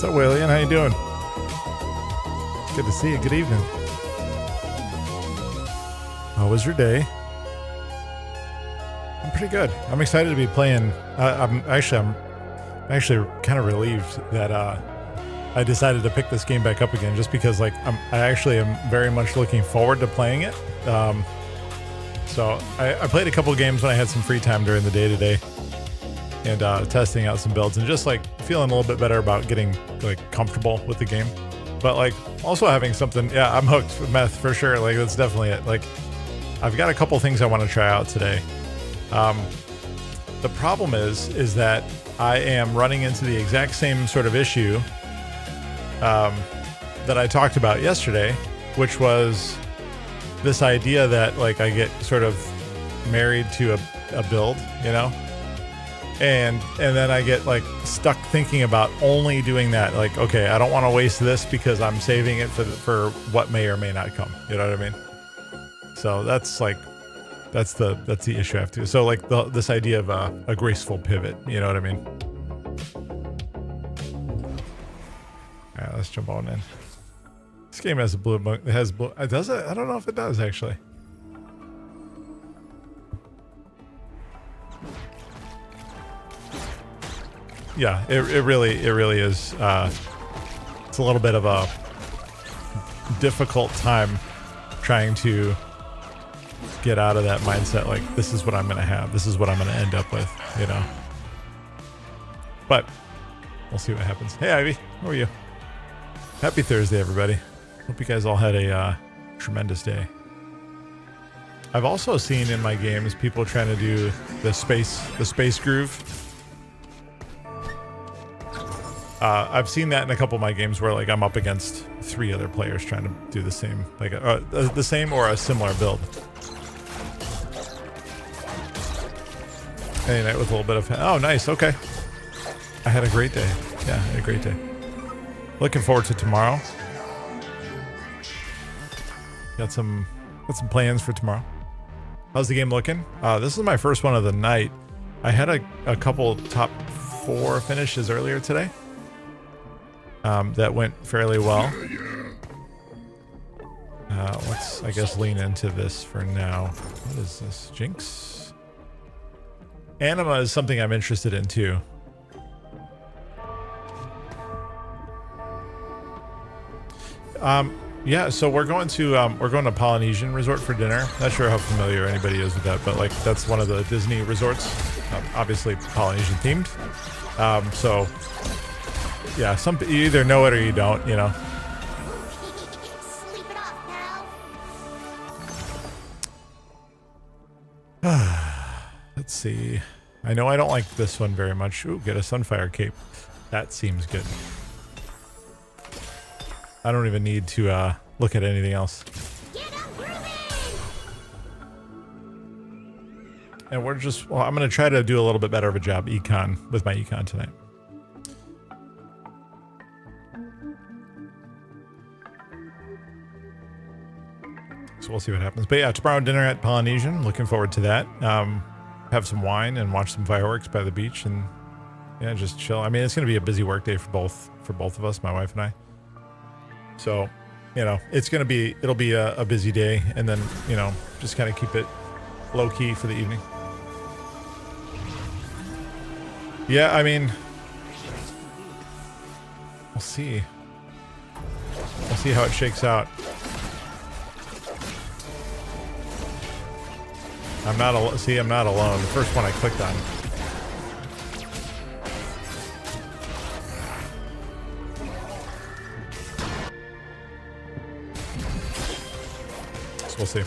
What's up, William? How you doing? Good to see you. Good evening. How was your day? I'm pretty good. I'm excited to be playing. I'm actually kind of relieved that I decided to pick this game back up again, just because like I actually am very much looking forward to playing it. So I played a couple games when I had some free time during the day today, and testing out some builds and just like feeling a little bit better about getting like comfortable with the game. But like also having something, yeah, I'm hooked with meth for sure. Like that's definitely it. Like I've got a couple things I want to try out today. The problem is that I am running into the exact same sort of issue that I talked about yesterday, which was this idea that like I get sort of married to a build, you know, and then I get like stuck thinking about only doing that. Like, okay, I don't want to waste this because I'm saving it for what may or may not come. You know what I mean? So that's like that's the issue I have to. So like this idea of a graceful pivot. You know what I mean? All right, let's jump on in. This game has a blue book. It has blue. Does it? I don't know if it does actually. Yeah, it really is. It's a little bit of a difficult time trying to get out of that mindset. Like, this is what I'm going to have. This is what I'm going to end up with, you know. But we'll see what happens. Hey, Ivy, how are you? Happy Thursday, everybody. Hope you guys all had a tremendous day. I've also seen in my games people trying to do the space groove. I've seen that in a couple of my games where like I'm up against 3 other players trying to do the same, like the same or a similar build. Any night with a little bit of, oh nice, okay. I had a great day. Yeah, I had a great day. Looking forward to tomorrow. Got some plans for tomorrow. How's the game looking? This is my first one of the night. I had a couple top 4 finishes earlier today. That went fairly well. Let's, I guess, lean into this for now. What is this? Jinx? Anima is something I'm interested in too. Yeah, so we're going to Polynesian Resort for dinner. Not sure how familiar anybody is with that, but like that's one of the Disney resorts, obviously Polynesian themed. So yeah, you either know it or you don't, you know. Let's see. I know I don't like this one very much. Ooh, get a Sunfire Cape. That seems good. I don't even need to look at anything else. And we're just, well, I'm going to try to do a little bit better of a job econ with my econ tonight. So we'll see what happens. But yeah, tomorrow dinner at Polynesian. Looking forward to that. Have some wine and watch some fireworks by the beach, and yeah, just chill. I mean, it's going to be a busy work day for both of us, my wife and I. So, you know, it'll be a busy day, and then, you know, just kind of keep it low key for the evening. Yeah, I mean, we'll see. We'll see how it shakes out. I'm not alone. The first one I clicked on. So we'll see.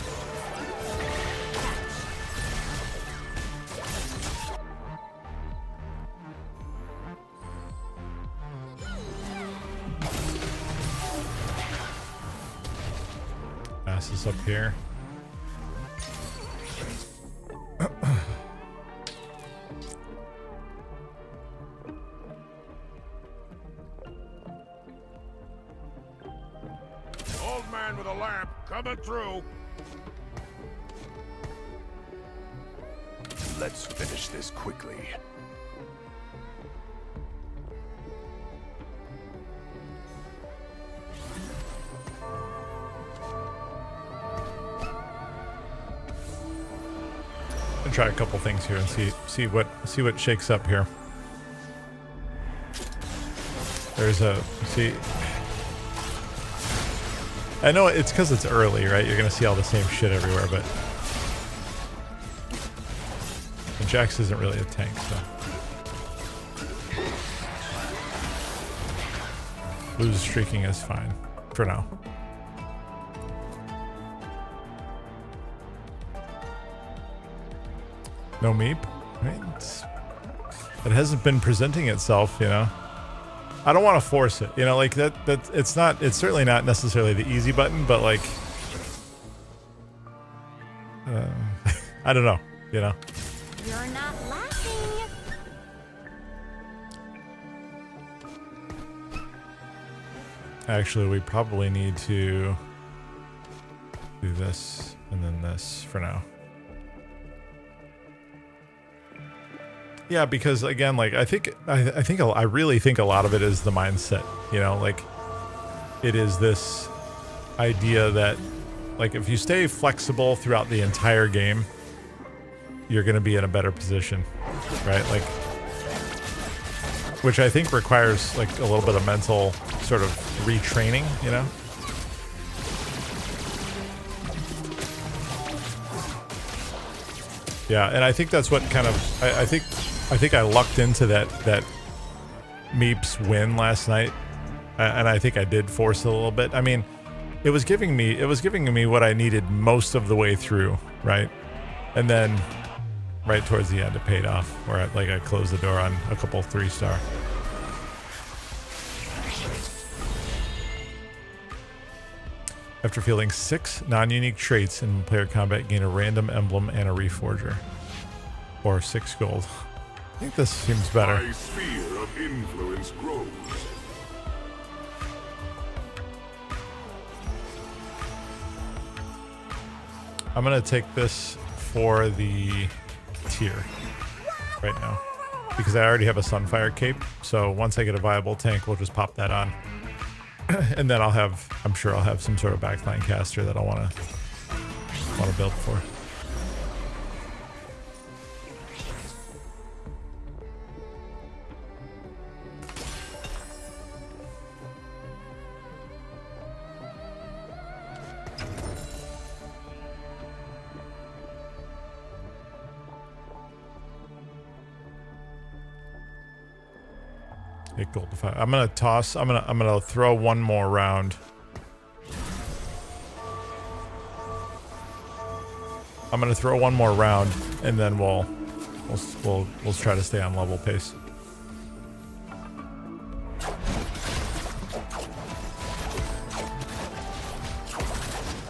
Pass this up here. Old man with a lamp coming through. Let's finish this quickly. try a couple things here and see what shakes up here. There's a see. I know it's because it's early, right? You're gonna see all the same shit everywhere, but Jax isn't really a tank, so lose streaking is fine for now. No meep. Right? It hasn't been presenting itself, you know. I don't want to force it, you know, like that it's certainly not necessarily the easy button, but like I don't know, you know. You're not laughing. Actually, we probably need to do this and then this for now. Yeah, because again, like I really think a lot of it is the mindset, you know, like it is this idea that like if you stay flexible throughout the entire game, you're going to be in a better position, right? Like, which I think requires like a little bit of mental sort of retraining, you know? Yeah, and I think that's what kind of I think I lucked into that Meeps win last night, and I think I did force it a little bit. I mean, it was giving me what I needed most of the way through, right? And then right towards the end it paid off, where I closed the door on a couple 3-star. After fielding 6 non-unique traits in player combat, gain a random emblem and a reforger. Or 6 gold. I think this seems better. My sphere of influence grows. I'm gonna take this for the tier right now, because I already have a Sunfire cape, so once I get a viable tank, we'll just pop that on. And then I'm sure I'll have some sort of backline caster that I want to build for. Gold to 5. I'm gonna toss. I'm gonna throw one more round. I'm gonna throw one more round, and then we'll try to stay on level pace.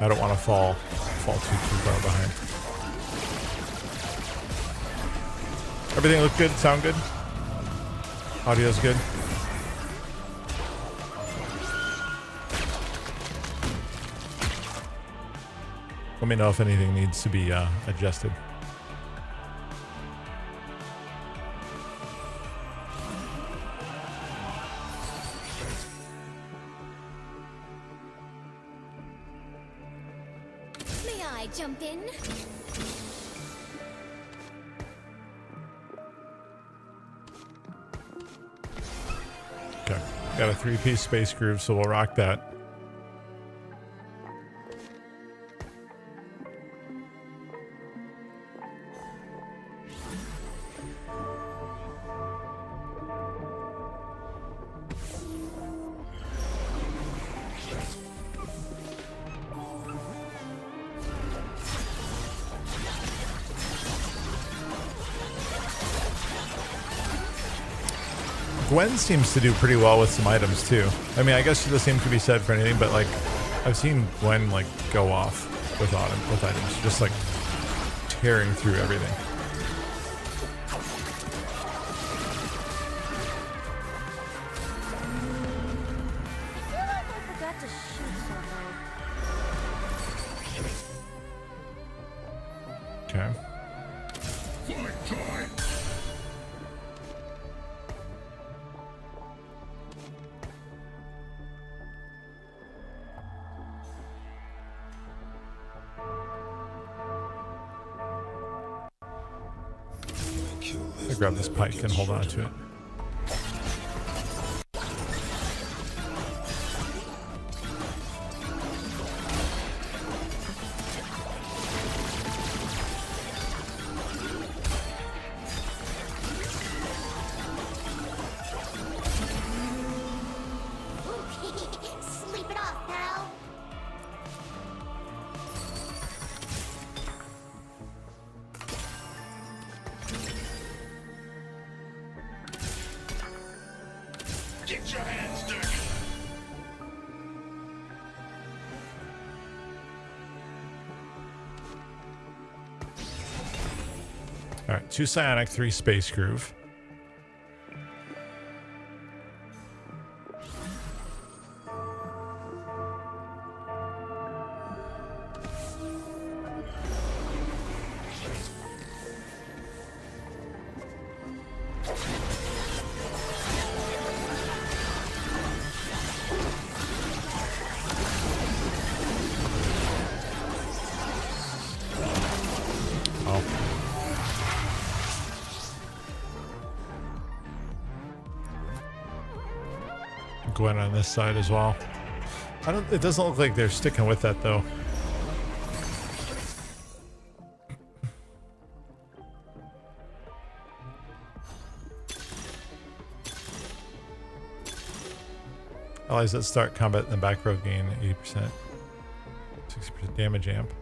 I don't want to fall too far behind. Everything look good. Sound good. Audio's good. Let me know if anything needs to be adjusted. May I jump in? Okay, got a 3-piece space groove, so we'll rock that. Gwen seems to do pretty well with some items too. I mean, I guess the same could be said for anything, but like I've seen Gwen like go off with items, just like tearing through everything. I feel like I forgot to shoot something. Okay. Fight time. grab this pike and hold on to it. Sleep it off, pal. Get your hands dirty. All right, 2 psionic, 3 space groove. Gwen on this side as well. It doesn't look like they're sticking with that though. Allies that start combat in the back row gain 80%, 60% damage amp.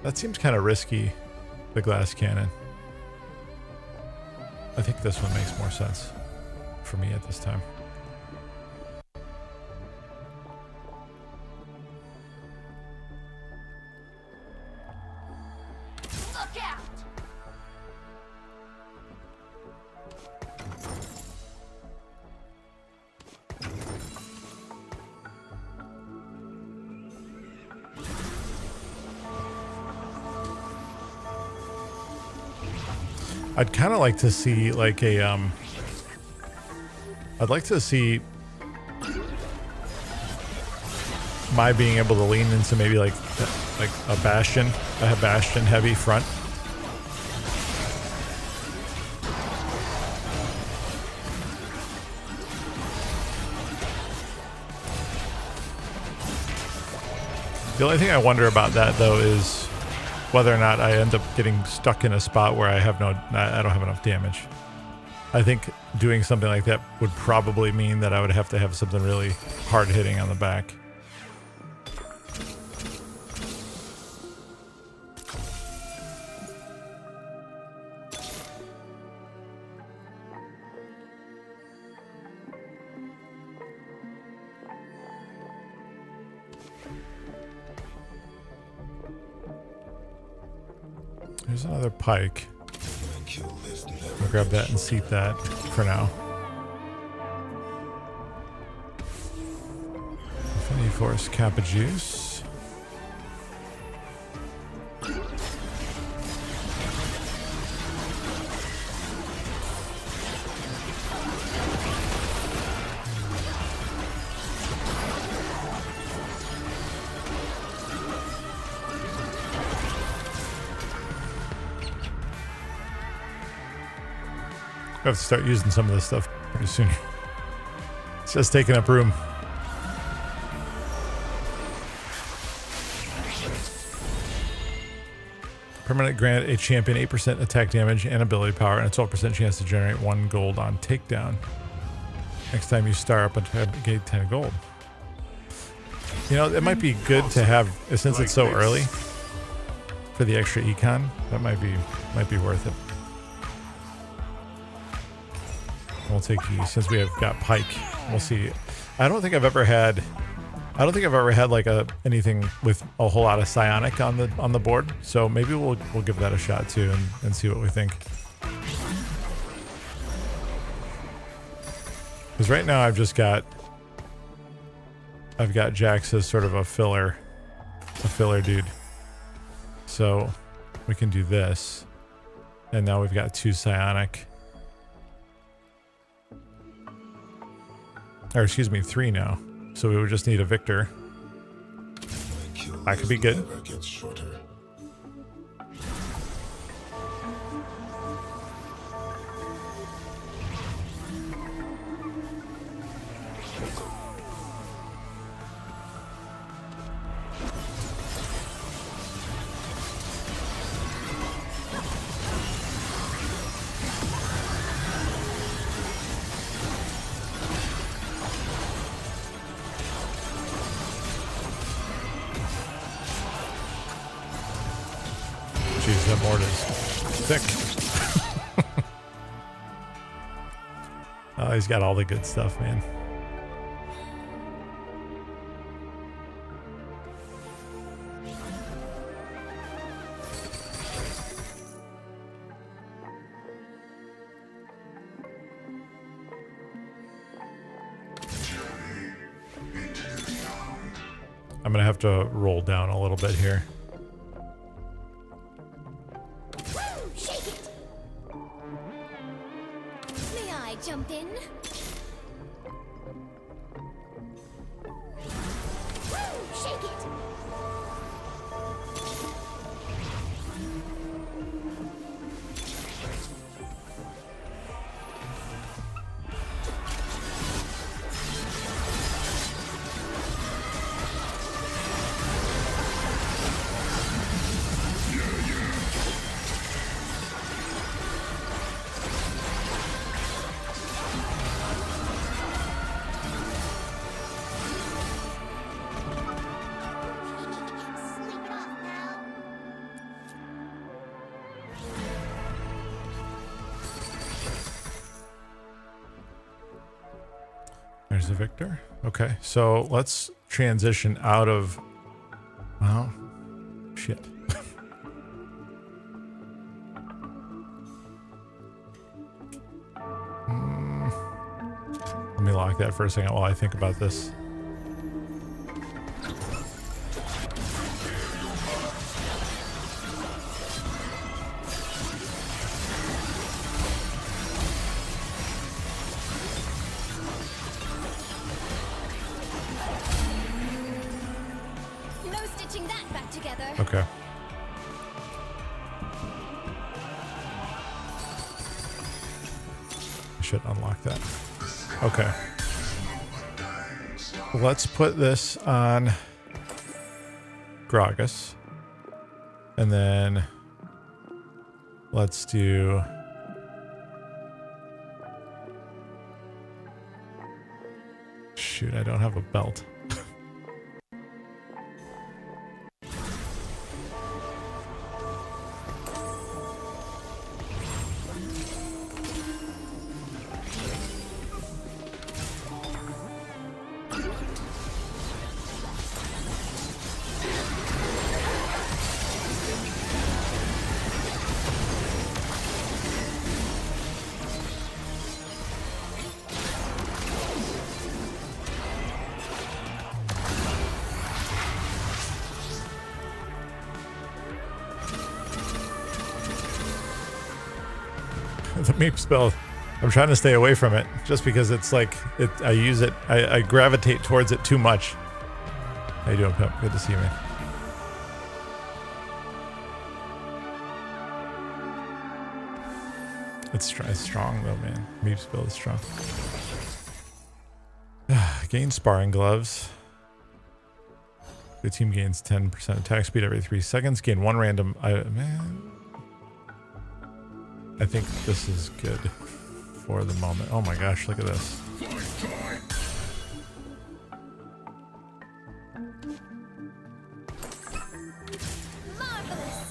That seems kind of risky, the glass cannon. I think this one makes more sense for me at this time. Look out! I'd kind of like to see like a I'd like to see my being able to lean into maybe like a bastion heavy front. The only thing I wonder about that though is whether or not I end up getting stuck in a spot where I don't have enough damage. I think doing something like that would probably mean that I would have to have something really hard hitting on the back. There's another pike. I'll grab that and seat that for now. Infinity Force Kappa Juice. I have to start using some of this stuff pretty soon. It's just taking up room. Permanent grant a champion 8% attack damage and ability power and a 12% chance to generate 1 gold on takedown. Next time you star up and get 10 gold. You know, it might be good to have, since it's so early, for the extra econ. That might be worth it. We'll take these since we have got pike. We'll see. I don't think I've ever had like anything with a whole lot of psionic on the board. So maybe we'll give that a shot too and see what we think. Because right now I've got Jax as sort of a filler dude. So we can do this, and now we've got 2 psionic. Or excuse me, 3 now. So we would just need a Victor. That could be good. Jeez, that board is thick. Oh, he's got all the good stuff, man. I'm gonna have to roll down a little bit here. Woo! Shake it! May I jump in? Woo! Shake it! Sleep it off, pal. There's the victor. Okay, so let's transition out of. Well, shit. Let me lock that for a second while I think about this. No stitching that back together. Okay. I should unlock that. Okay. Let's put this on Gragas. And then let's do shoot, I don't have a belt. The meep spell, I'm trying to stay away from it just because it's like I use it, I gravitate towards it too much. How you doing, Pip? Good to see you, man. It's strong though, man. Meep spell is strong. Gain sparring gloves. The team gains 10% attack speed every 3 seconds. Gain 1 random. I think this is good for the moment. Oh my gosh, look at this. Marvelous.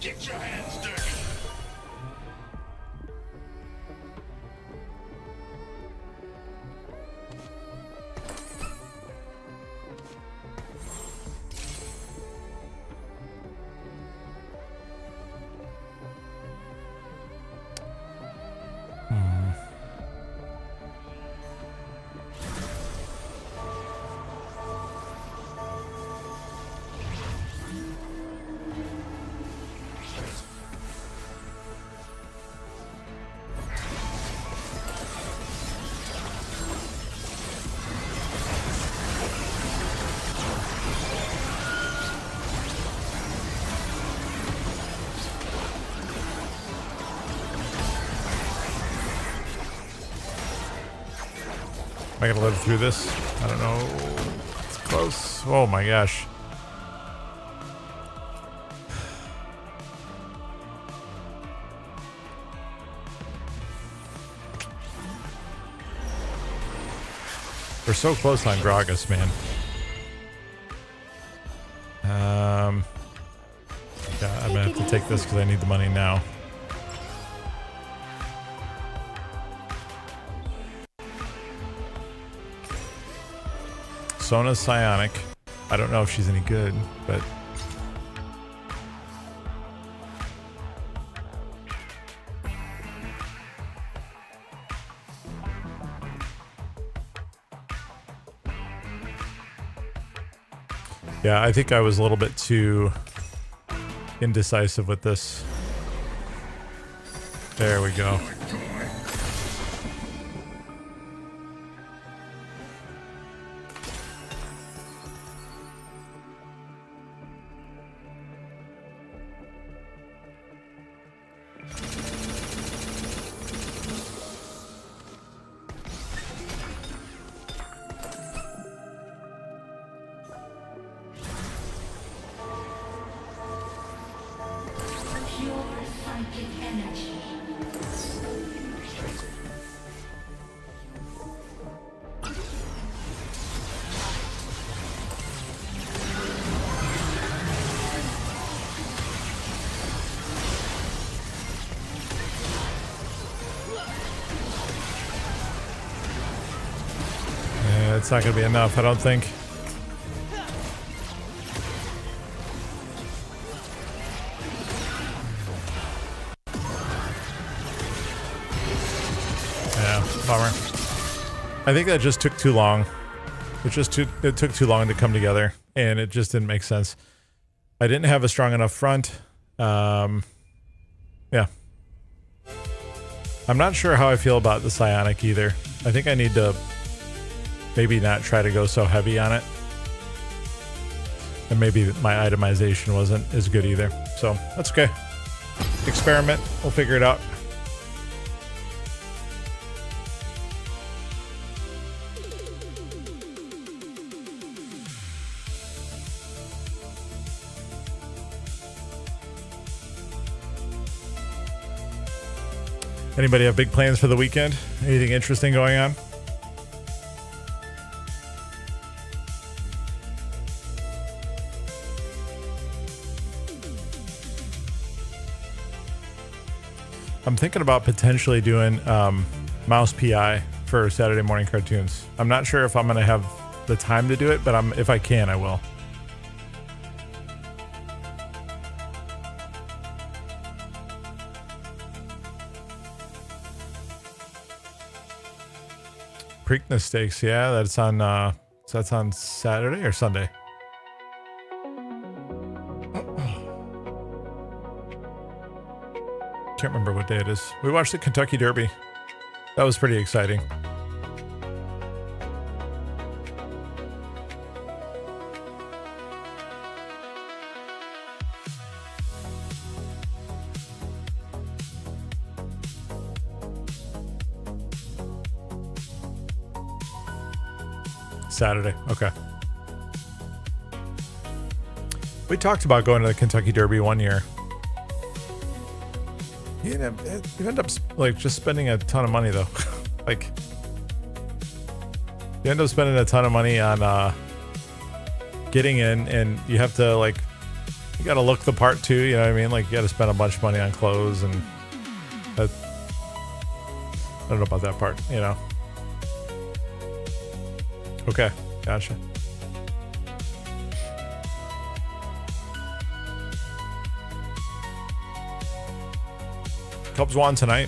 Get your hands dirty. I gonna live through this? I don't know. It's close. Oh my gosh. We're so close on Gragas, man. Yeah, I'm gonna have to take this because I need the money now. Sona's psionic. I don't know if she's any good, but yeah, I think I was a little bit too indecisive with this. There we go. It's not going to be enough, I don't think. Yeah, bummer. I think that just took too long. It took too long to come together, and it just didn't make sense. I didn't have a strong enough front. Yeah. I'm not sure how I feel about the psionic either. I think I need to maybe not try to go so heavy on it. And maybe my itemization wasn't as good either. So that's okay. Experiment. We'll figure it out. Anybody have big plans for the weekend? Anything interesting going on? I'm thinking about potentially doing mouse PI for Saturday morning cartoons. I'm not sure if I'm going to have the time to do it, but if I can, I will. Preakness Stakes, yeah, that's on Saturday or Sunday. Can't remember what day it is. We watched the Kentucky Derby. That was pretty exciting. Saturday. Okay. We talked about going to the Kentucky Derby one year. You end up like just spending a ton of money though. Like you end up spending a ton of money on getting in, and you have to like, you got to look the part too. You know what I mean? Like you got to spend a bunch of money on clothes, and that, I don't know about that part. You know. Okay, gotcha. Cubs won tonight.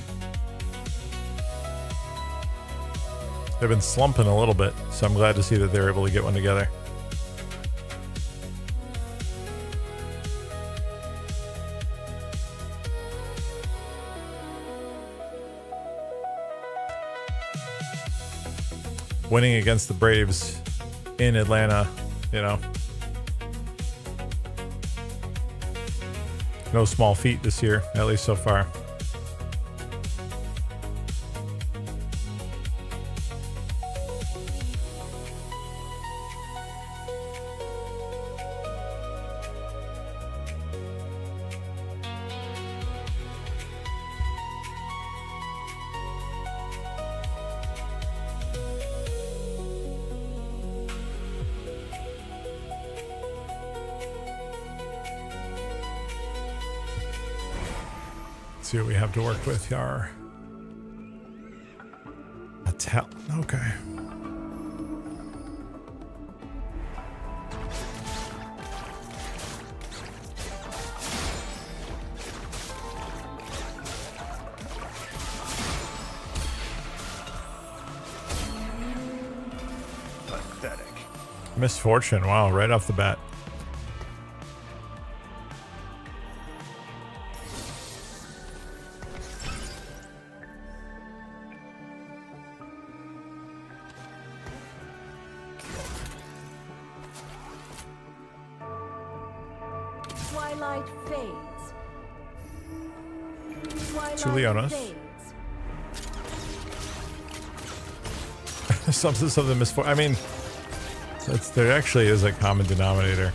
They've been slumping a little bit, so I'm glad to see that they're able to get one together. Winning against the Braves in Atlanta, you know. No small feat this year, at least so far. Let's see what we have to work with here. A tell. Okay. Pathetic. Misfortune. Wow, right off the bat. Twilight fades. Twilight To Leonis. fades. Something misfortune. I mean, there actually is a common denominator.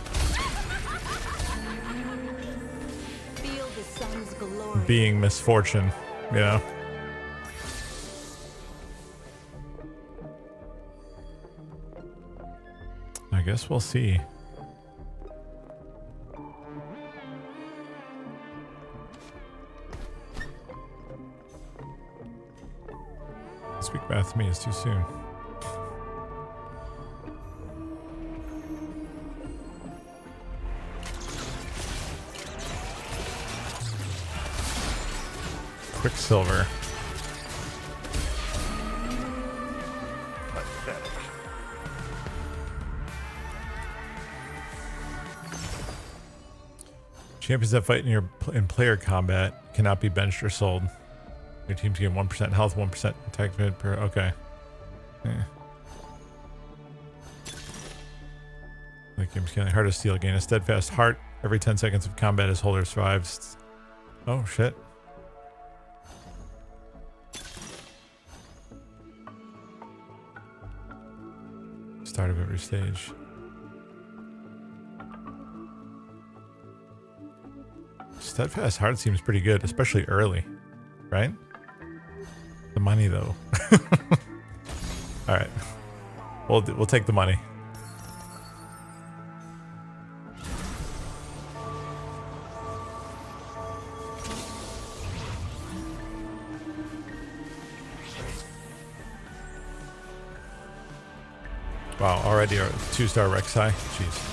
Feel the sun's glory. Being misfortune, you know? I guess we'll see. Speak math to me is too soon. Quicksilver. Pathetic. Champions that fight in player combat cannot be benched or sold. Your teams gain 1% health, 1% attack mid per. Okay. Yeah. Like game's killing. Heart of Steel. Gain a steadfast heart every 10 seconds of combat as holder survives. Oh shit. Start of every stage. Steadfast heart seems pretty good, especially early, right? The money though. All right, we'll take the money. Wow, already a 2-star Rek'Sai. Jeez.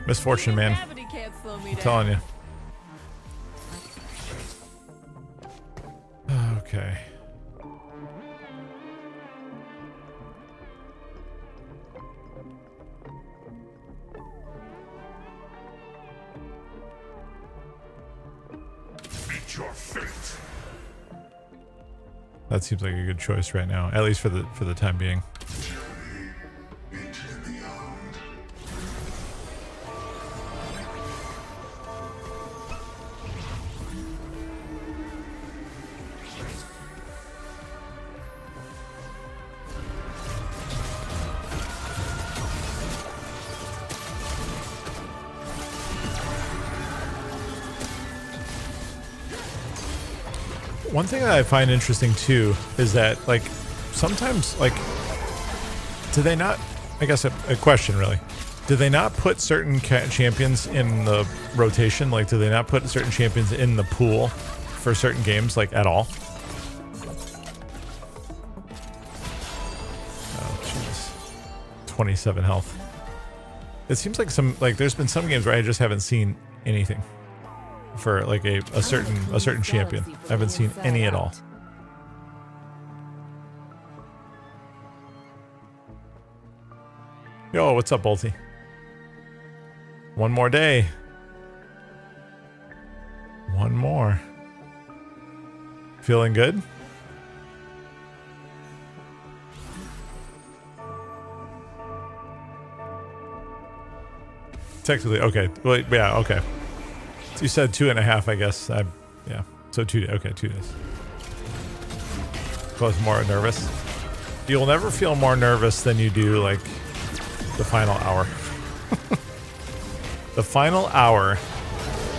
Misfortune, man. Gravity can't slow me I'm down. telling you. Okay. Meet your fate. That seems like a good choice right now, at least for the time being. One thing that I find interesting too is that, like, sometimes, like, do they not, I guess a question really, do they not put certain champions in the rotation? Like, do they not put certain champions in the pool for certain games, like, at all? Oh, jeez. 27 health. It seems like there's been some games where I just haven't seen anything for like a certain champion. I haven't seen any at all. Yo, what's up, Bolty? One more day. One more. Feeling good? Technically, okay. Well, yeah, okay. So you said 2.5, I guess. Yeah. So 2 days. Okay, 2 days. close more nervous. You'll never feel more nervous than you do like the final hour. The final hour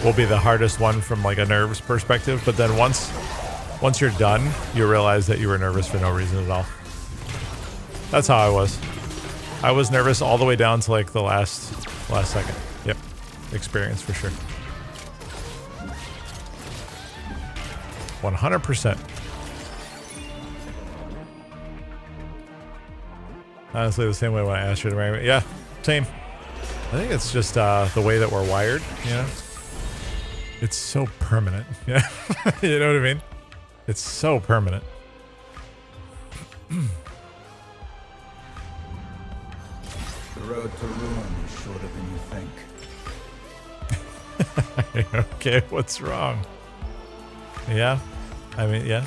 will be the hardest one from like a nerves perspective, but then once you're done, you realize that you were nervous for no reason at all. That's how I was. I was nervous all the way down to like the last second. Yep. Experience for sure. 100%. Honestly, the same way when I asked you to marry me. Yeah, same. I think it's just the way that we're wired, you know? It's so permanent. Yeah. You know what I mean? It's so permanent. The road to ruin is shorter than you think. Okay, what's wrong? Yeah. I mean, yeah.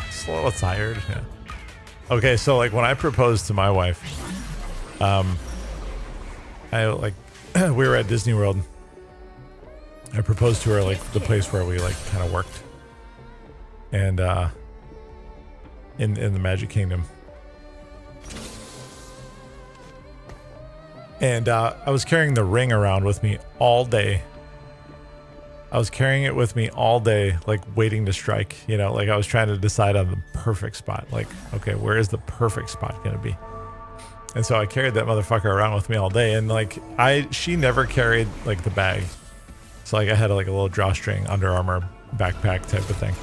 Just a little tired, yeah. Okay, so like when I proposed to my wife, I like we were at Disney World. I proposed to her like the place where we like kind of worked, and in the Magic Kingdom. And I was carrying the ring around with me all day. I was carrying it with me all day, like waiting to strike, you know, like I was trying to decide on the perfect spot. Like, okay, where is the perfect spot going to be? And so I carried that motherfucker around with me all day. And like, she never carried like the bag. So like I had like a little drawstring Under Armour backpack type of thing.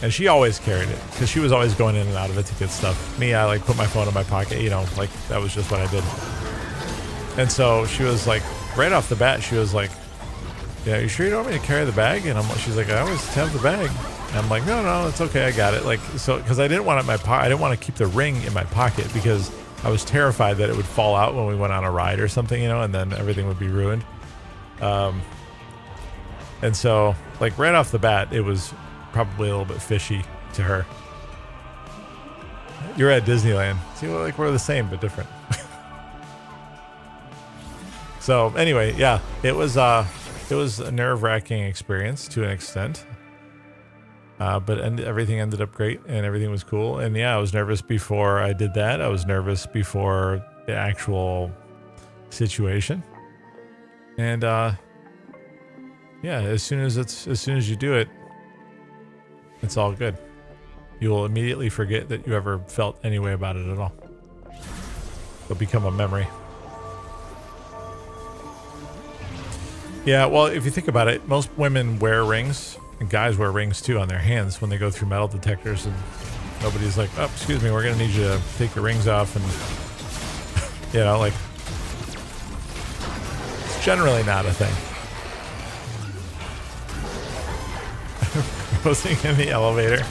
And she always carried it because she was always going in and out of it to get stuff. Me, I like put my phone in my pocket, you know, like that was just what I did. And so she was like, right off the bat, she was like, yeah, you sure you don't want me to carry the bag? And she's like, I always have the bag. And I'm like, no, it's okay, I got it. Like, so, because I didn't want it in my pocket. I didn't want to keep the ring in my pocket because I was terrified that it would fall out when we went on a ride or something, you know, and then everything would be ruined. And so, like, right off the bat, it was probably a little bit fishy to her. You're at Disneyland. See, well, like, we're the same but different. So, anyway, yeah, it was a nerve-wracking experience to an extent. But everything ended up great and everything was cool. And yeah, I was nervous before I did that. I was nervous before the actual situation. And yeah, as soon as you do it, it's all good. You will immediately forget that you ever felt any way about it at all. It'll become a memory. Yeah, well, if you think about it, most women wear rings, and guys wear rings too on their hands when they go through metal detectors, and nobody's like, oh, excuse me, we're going to need you to take your rings off, and, you know, like, it's generally not a thing. Posing in the elevator.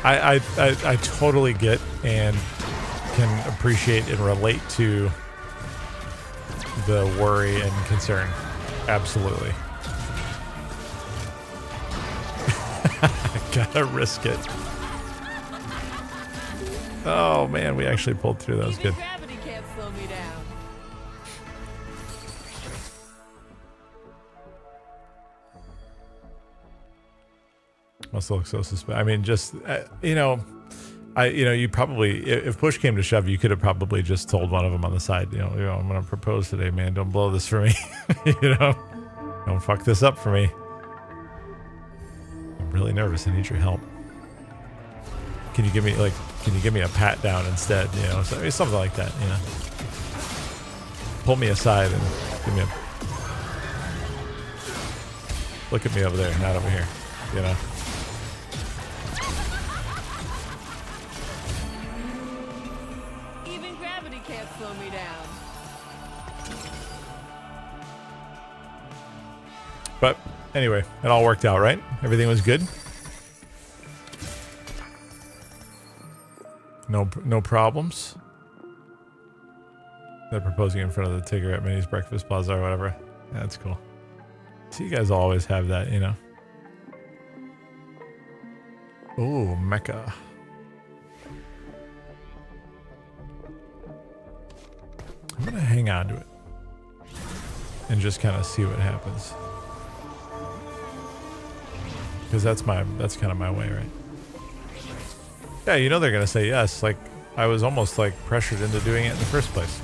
I totally get and can appreciate and relate to the worry and concern. Absolutely. Gotta risk it. Oh man, we actually pulled through. That was good. Gravity can't slow me down. Must look so suspicious. I mean, just you know, you probably, if push came to shove, you could have probably just told one of them on the side, you know, I'm gonna propose today, man. Don't blow this for me. You know, don't fuck this up for me. I'm really nervous. I need your help. Can you give me a pat down instead? You know, so, I mean, something like that. You know, pull me aside and give me a look at me over there, not over here. You know. Can't slow me down. But anyway, it all worked out, right? Everything was good. No problems. They're proposing in front of the Tigger at Minnie's Breakfast Plaza or whatever. Yeah, that's cool. So you guys always have that, you know. Ooh, Mecca. I'm gonna hang on to it and just kind of see what happens. because that's kind of my way, right? Yeah, you know they're gonna say yes. Like I was almost like pressured into doing it in the first place.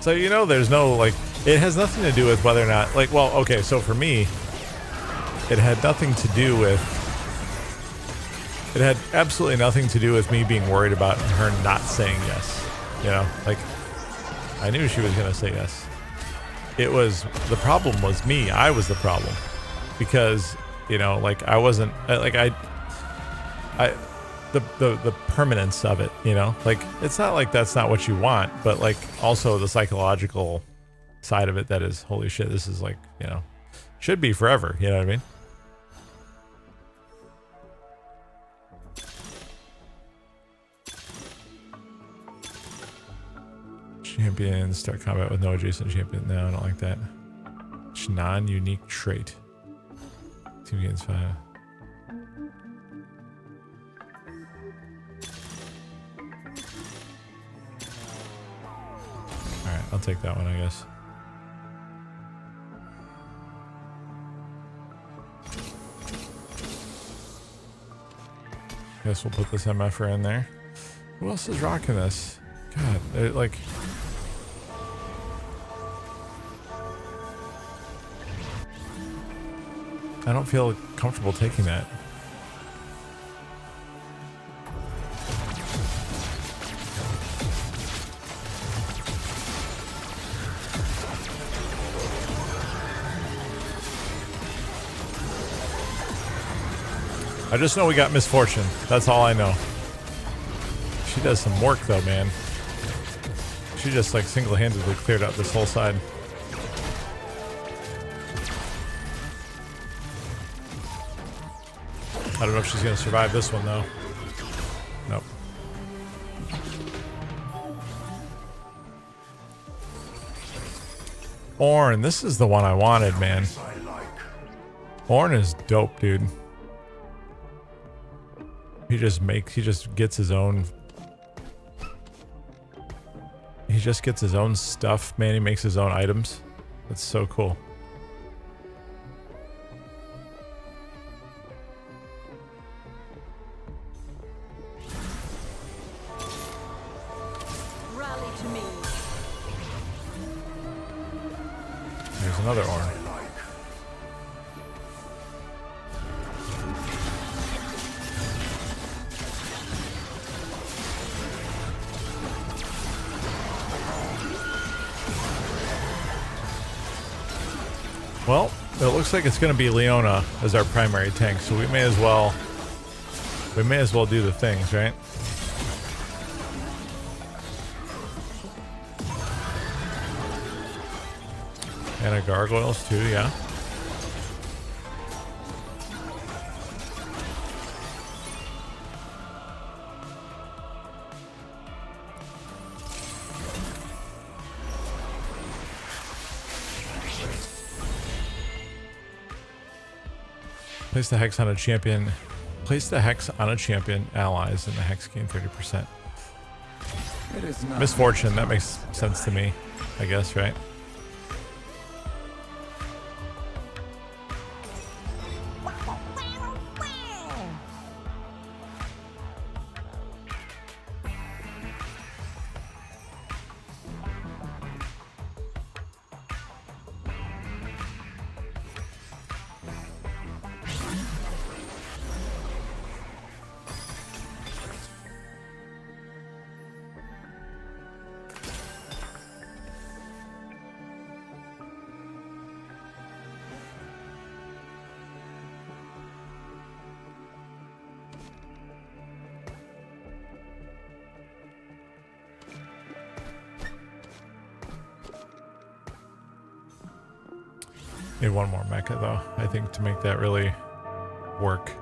So you know, there's no like, it has nothing to do with whether or not like. Well, okay, so for me, it had nothing to do with. It had absolutely nothing to do with me being worried about her not saying yes. You know, like I knew she was gonna say yes. It was, the problem was me. I was the problem because, you know, like I wasn't like the permanence of it, you know, like it's not like that's not what you want, but like also the psychological side of it that is, holy shit, this is like, you know, should be forever. You know what I mean? Champions start combat with no adjacent champion. No, I don't like that. It's non-unique trait. Team gains 5. Alright, I'll take that one, I guess. Guess we'll put this MFer in there. Who else is rocking this? God, like... I don't feel comfortable taking that. I just know we got misfortune. That's all I know. She does some work though, man. She just like single-handedly cleared out this whole side. I don't know if she's gonna survive this one though. Nope. Ornn, this is the one I wanted, man. Ornn is dope, dude. He just gets his own. He just gets his own stuff, man. He makes his own items. That's so cool. Another Ornn. Well, it looks like it's going to be Leona as our primary tank, so we may as well do the things, right? And a gargoyles too, yeah. Place the hex on a champion. Place the hex on a champion allies and the hex gain 30%. It is not Misfortune, that makes sense to me, I guess, right? Need one more mecha though, I think, to make that really work.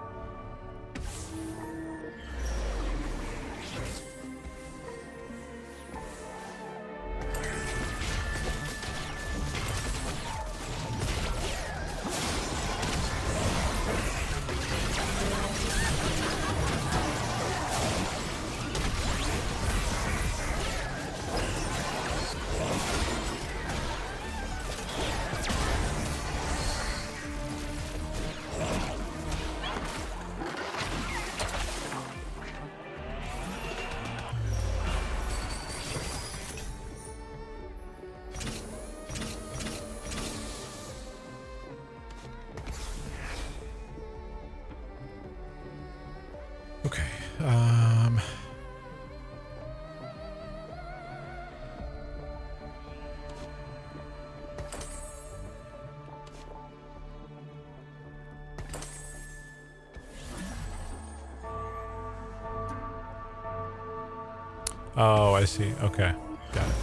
Oh, I see. Okay, got it.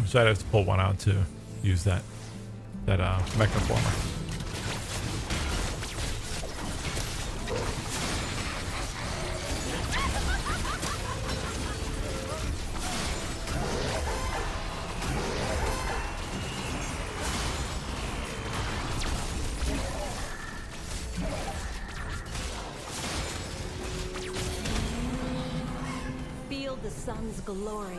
So I'd have to pull one out to use that mechaformer. Feel the sun's glory.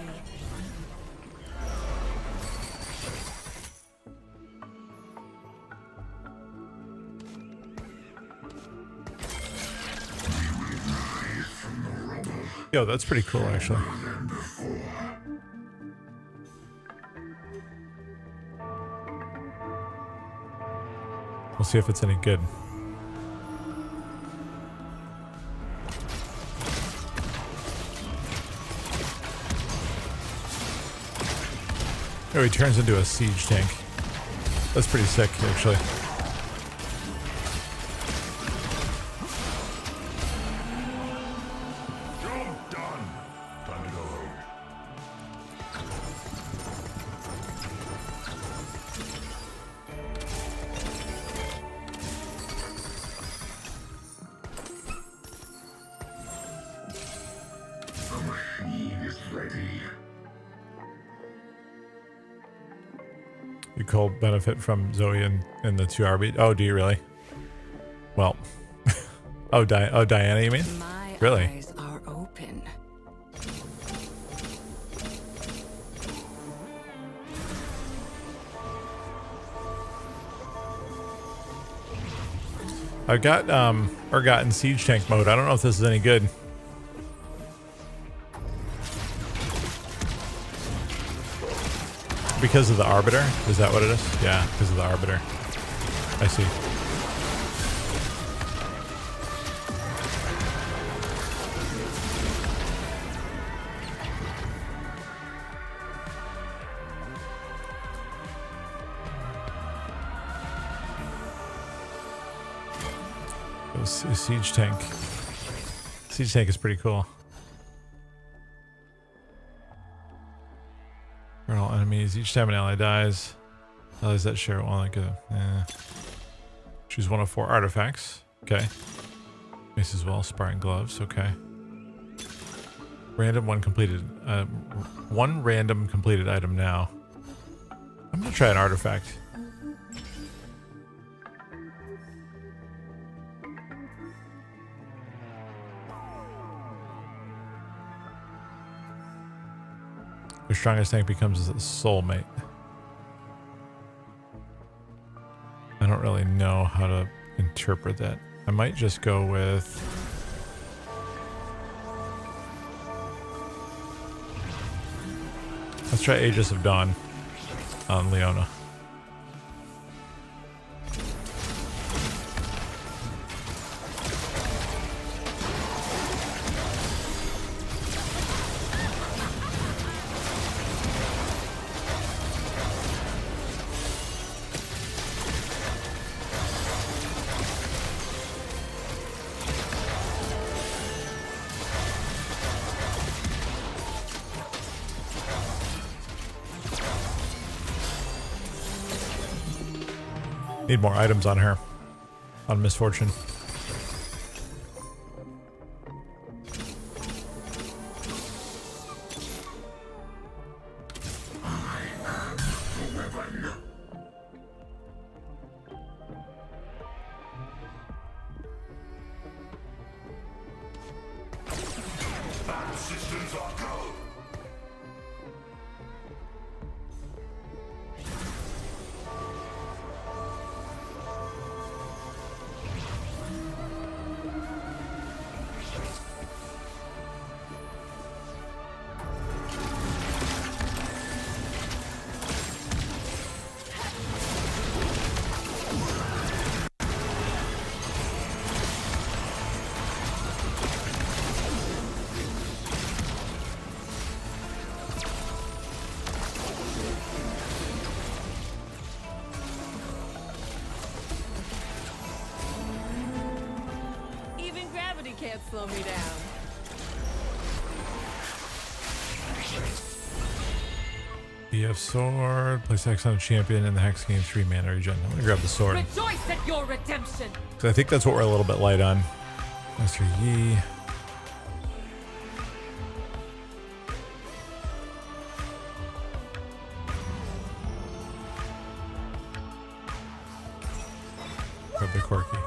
Yo, that's pretty cool, actually. We'll see if it's any good. Oh, he turns into a siege tank. That's pretty sick, actually. Job done. Time to go home. The machine is ready. You could benefit from Zoe and the 2 RB. Oh, do you really? Well. Oh, Diana, you mean? My Really? eyes are open. I've got Urgot in siege tank mode. I don't know if this is any good. Because of the Arbiter? Is that what it is? Yeah, because of the Arbiter. I see. Siege tank. Siege tank is pretty cool. For all enemies, each time an ally dies, allies that share one like a. Choose one of 4 artifacts. Okay. Mace as well. Sparring gloves. Okay. Random one completed. One random completed item now. I'm gonna try an artifact. Your strongest tank becomes a soulmate. I don't really know how to interpret that. I might just go with... Let's try Aegis of Dawn on Leona. Need more items on her. On Misfortune. Systems are go. Even gravity can't slow me down. You have sword. Place X on a champion, and the hex gains 3 mana regen. I'm gonna grab the sword. Rejoice at your redemption. So I think that's what we're a little bit light on. Master Yi. Grab the Quirky.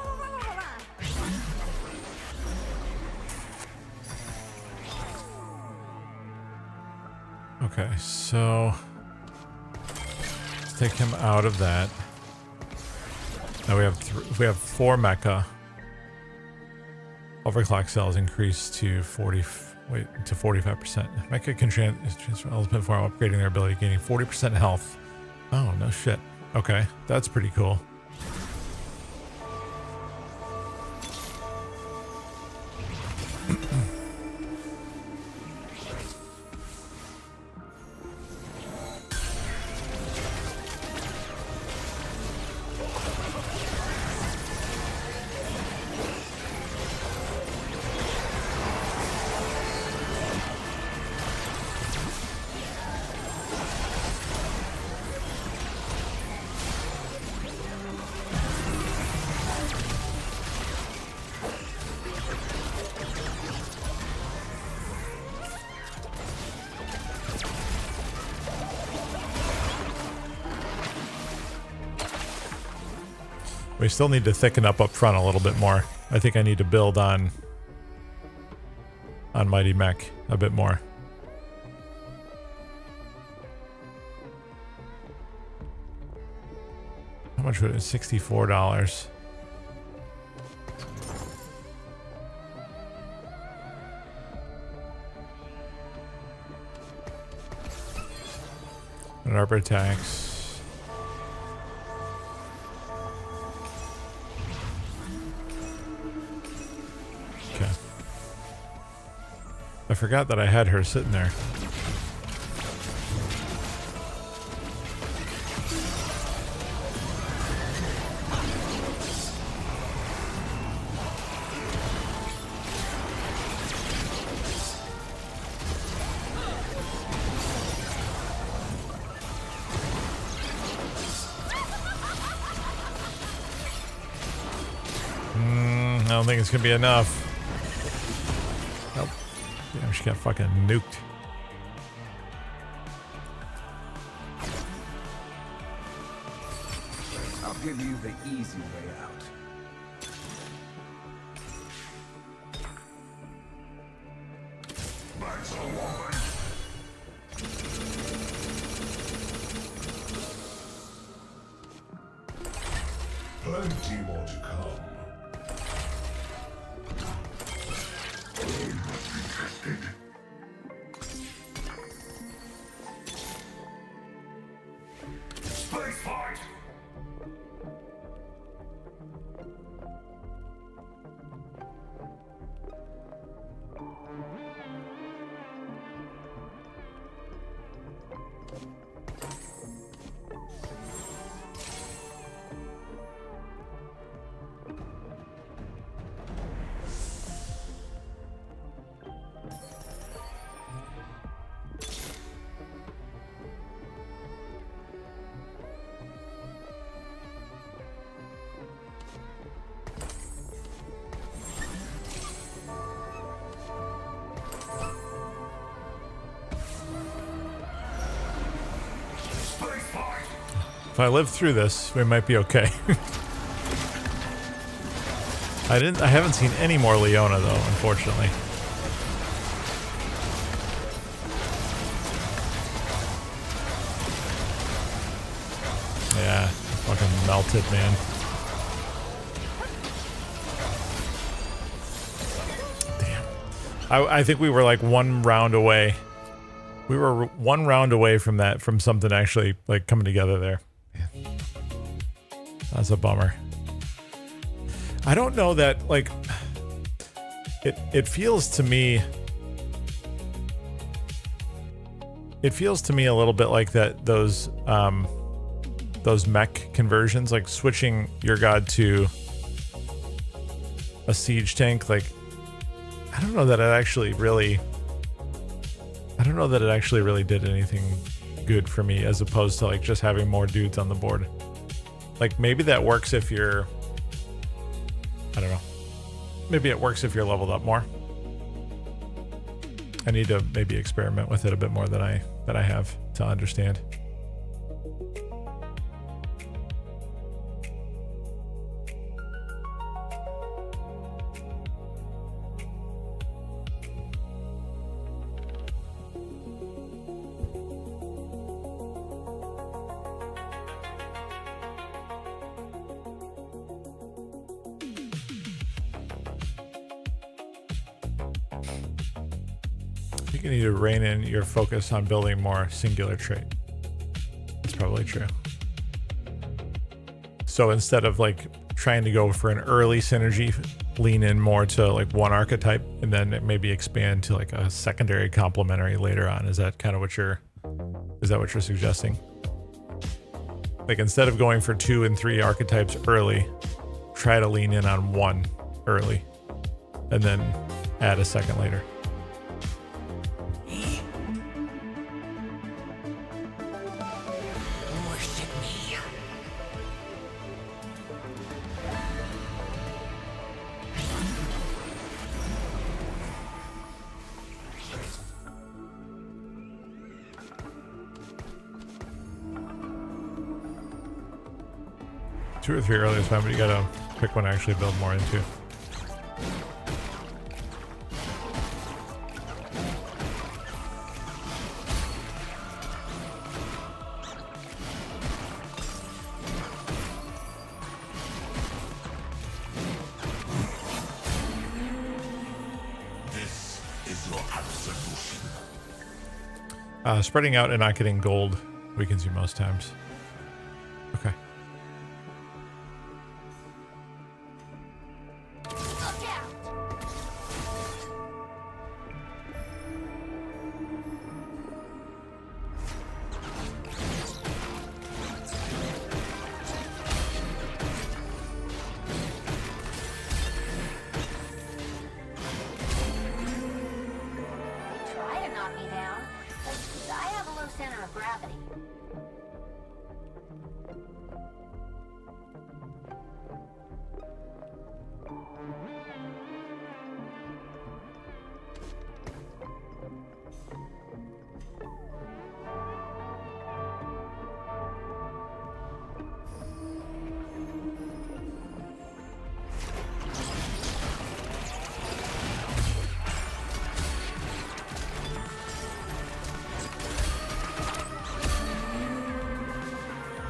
Okay, so let's take him out of that. Now we have 4 mecha. Overclock cells increased to 45%. Mecha can transfer ultimate form, upgrading their ability, gaining 40% health. Oh no shit. Okay, that's pretty cool. We still need to thicken up front a little bit more. I think I need to build on Mighty Mech a bit more. How much would it? $64. And arbor attacks. I forgot that I had her sitting there. I don't think it's gonna be enough. Nope. Damn, she got fucking nuked. I'll give you the easy way out. That's a woman. Plenty more to come. Space fight! If I live through this, we might be okay. I haven't seen any more Leona though, unfortunately. Yeah, fucking melted, man. Damn. I think we were like one round away. We were one round away from that, from something actually like coming together there. Man. That's a bummer. I don't know that, like, it feels to me, a little bit like that, those mech conversions, like switching your god to a siege tank. Like, I don't know that it actually really did anything good for me as opposed to like just having more dudes on the board. Like maybe that works if you're, I don't know. Maybe it works if you're leveled up more. I need to maybe experiment with it a bit more than I have to understand. You need to rein in your focus on building more singular trait. That's probably true. So instead of like trying to go for an early synergy, lean in more to like one archetype and then maybe expand to like a secondary complementary later on. Is that kind of what you're suggesting? Like instead of going for 2 and 3 archetypes early, try to lean in on one early and then add a second later. Two or three early is fine, but you gotta pick one to actually build more into. This is your absolution. Spreading out and not getting gold weakens you most times. Okay. Try to knock me down, but I have a low center of gravity.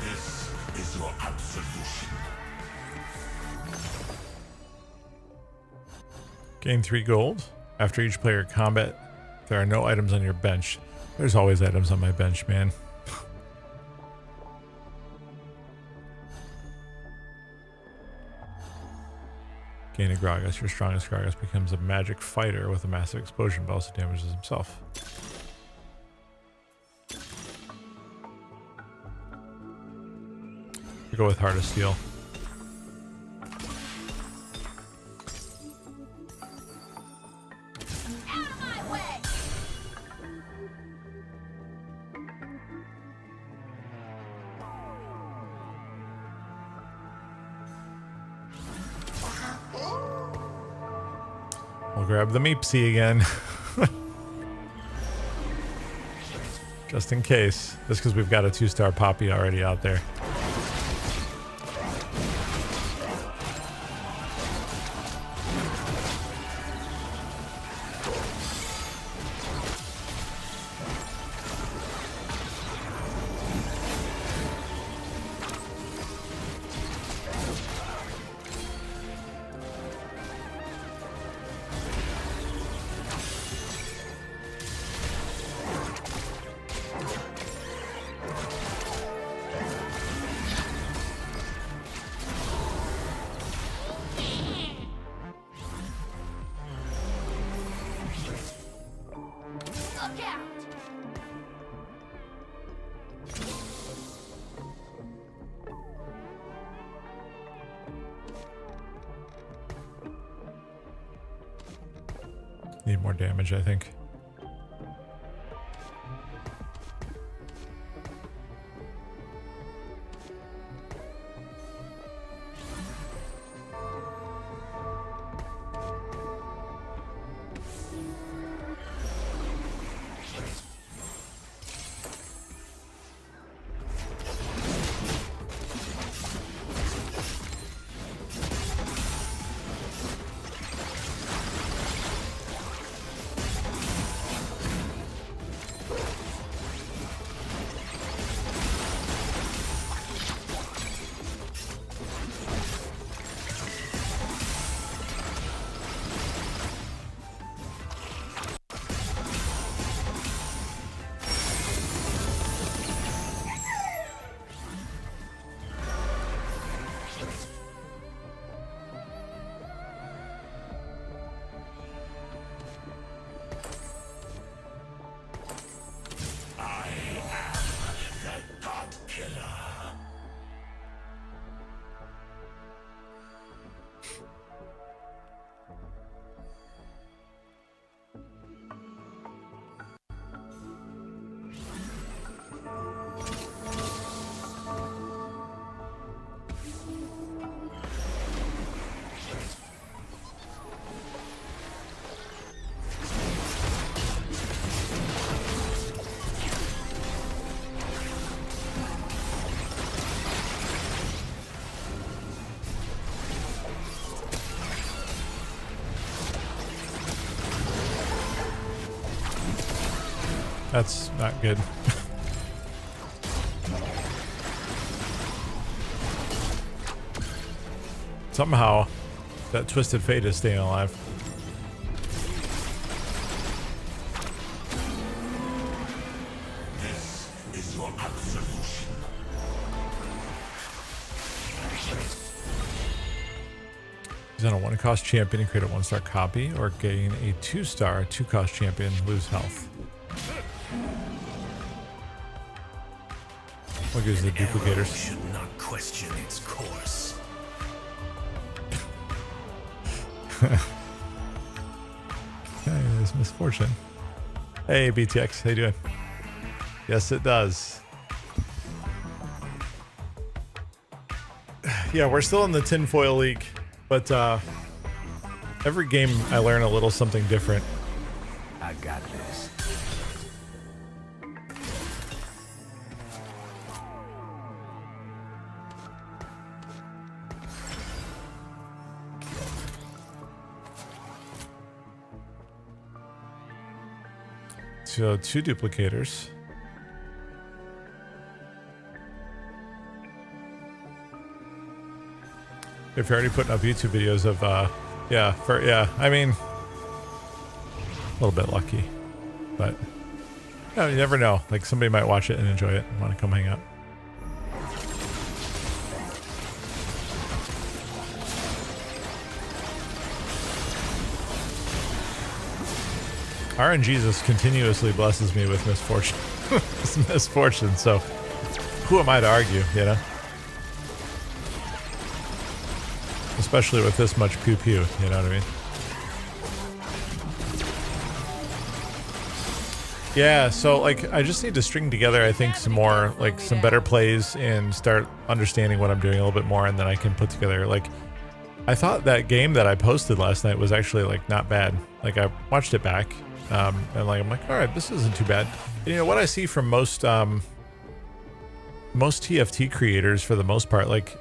This is your absolution. Gain 3 gold. After each player combat, there are no items on your bench. There's always items on my bench, man. Gain a Gragas. Your strongest Gragas becomes a magic fighter with a massive explosion, but also damages himself. We go with Heart of Steel. Out of my way! We'll grab the Meepsy again. Just in case. Just because we've got a 2-star Poppy already out there. Look out! Need more damage, I think. That's not good. Somehow, that Twisted Fate is staying alive. This is your absolution. He's on a 1-cost champion and create a 1-star copy, or gain a 2-star 2-cost champion, lose health. What gives the duplicators? Should not question its course. Okay, there's misfortune. Hey BTX, how you doing? Yes, it does. Yeah, we're still in the tinfoil league, but every game I learn a little something different. I got this. So 2 duplicators. If you're already putting up YouTube videos of, I mean, a little bit lucky, but you never know. Like somebody might watch it and enjoy it and want to come hang out. RNGesus continuously blesses me with misfortune. Misfortune, so who am I to argue, you know? Especially with this much pew pew, you know what I mean? Yeah, so like I just need to string together, I think, some more, like some better plays and start understanding what I'm doing a little bit more, and then I can put together, like, I thought that game that I posted last night was actually like not bad. Like I watched it back. And like I'm like, all right, this isn't too bad. And, you know what I see from most TFT creators, for the most part, like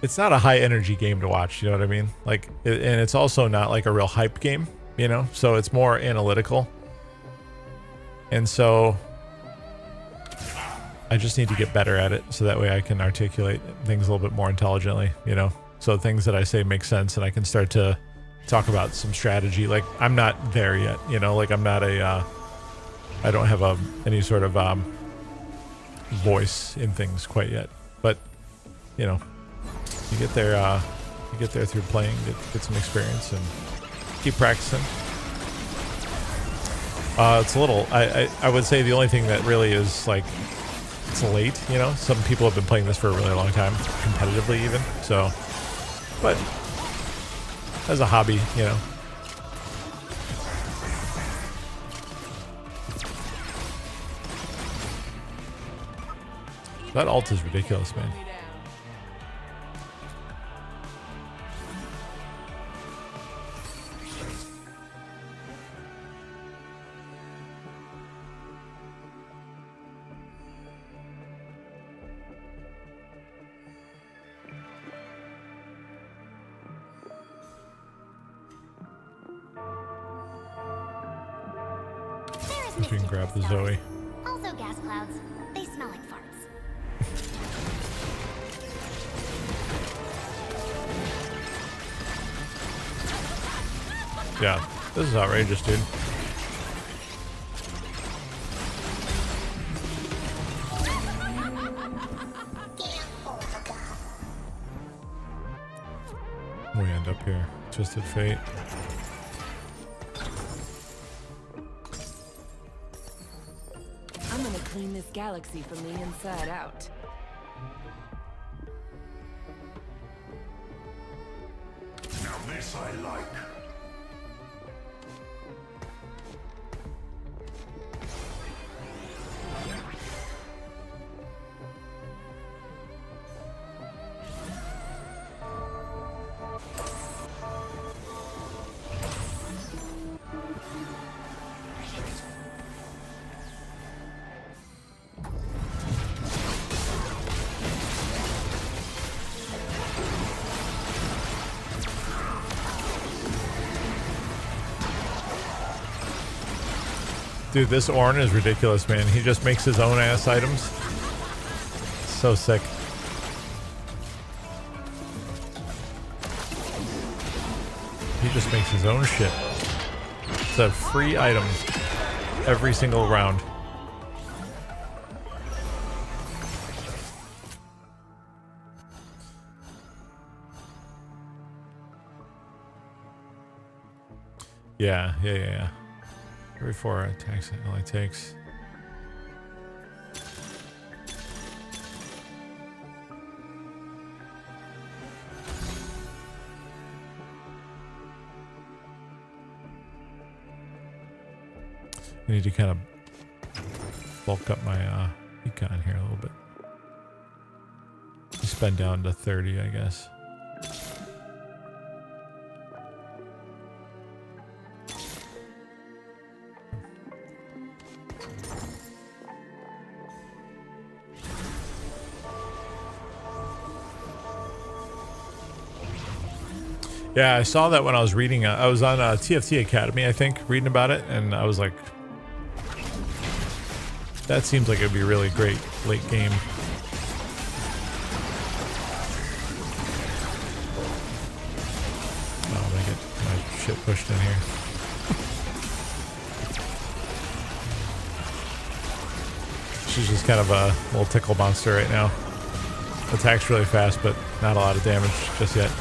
it's not a high energy game to watch. You know what I mean? Like, and it's also not like a real hype game. You know, so it's more analytical. And so I just need to get better at it, so that way I can articulate things a little bit more intelligently. You know, so things that I say make sense, and I can start to talk about some strategy. Like I'm not there yet, you know, like I'm not a I don't have any sort of voice in things quite yet, but you know, you get there through playing, get some experience and keep practicing. It's a little, I would say the only thing that really is like, it's late, you know, some people have been playing this for a really long time, competitively even, so, but as a hobby, you know. That ult is ridiculous, man. There is We can grab the Zoe. Also gas clouds. They smell like farts. Yeah, this is outrageous, dude. We end up here. Twisted Fate. I'm gonna clean this galaxy from the inside out. Now this I like. Dude, this Ornn is ridiculous, man. He just makes his own ass items. So sick. He just makes his own shit. It's a free item every single round. Yeah. Every 4 attacks it only takes. I need to kind of bulk up my econ here a little bit. Spend down to 30, I guess. Yeah, I saw that when I was reading. I was on TFT Academy, I think, reading about it, and I was like, that seems like it'd be really great late game. Oh, I get my shit pushed in here. She's just kind of a little tickle monster right now. Attacks really fast, but not a lot of damage just yet.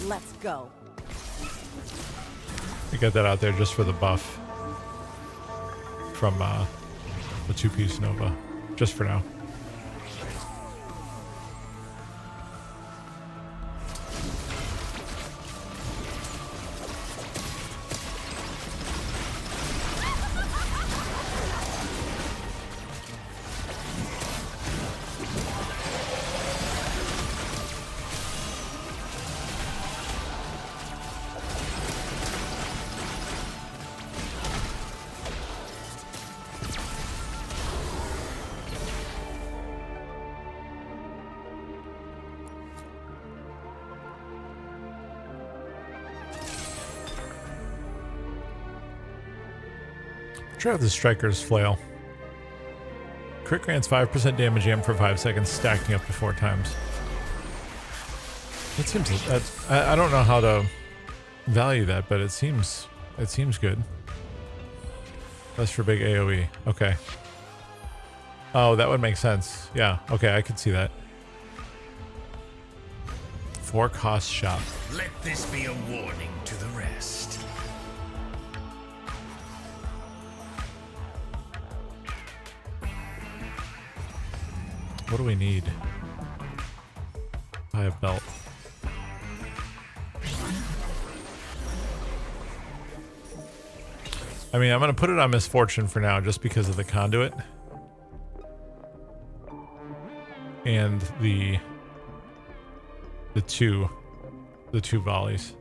Let's go. I got that out there just for the buff from the 2-piece Nova, just for now. Try out the Striker's Flail. Crit grants 5% damage AM for 5 seconds, stacking up to 4 times. It seems I don't know how to value that, but it seems good. That's for big AoE. Okay. Oh, that would make sense. Yeah. Okay, I could see that. 4 cost shop. Let this be a warning to the rest. What do we need? I have belt. I mean, I'm going to put it on Misfortune for now just because of the conduit. And the two volleys.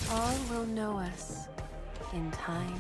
All will know us in time.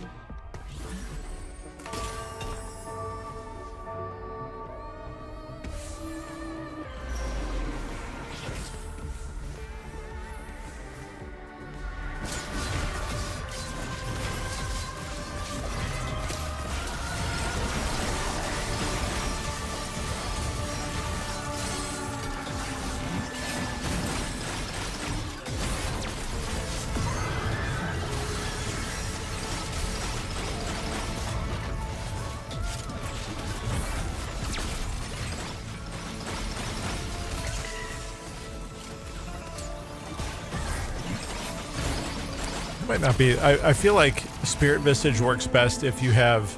Might not be. I feel like Spirit Visage works best if you have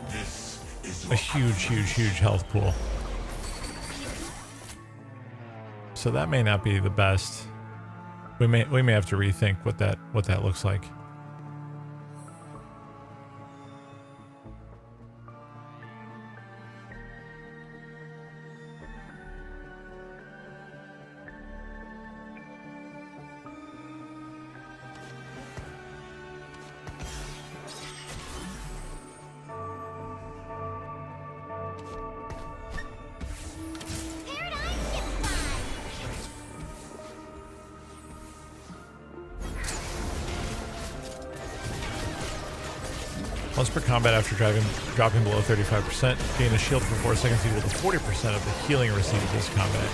a huge health pool. So that may not be the best. We may have to rethink what that looks like. Once per combat after dropping below 35%, gain a shield for 4 seconds equal to 40% of the healing received this combat.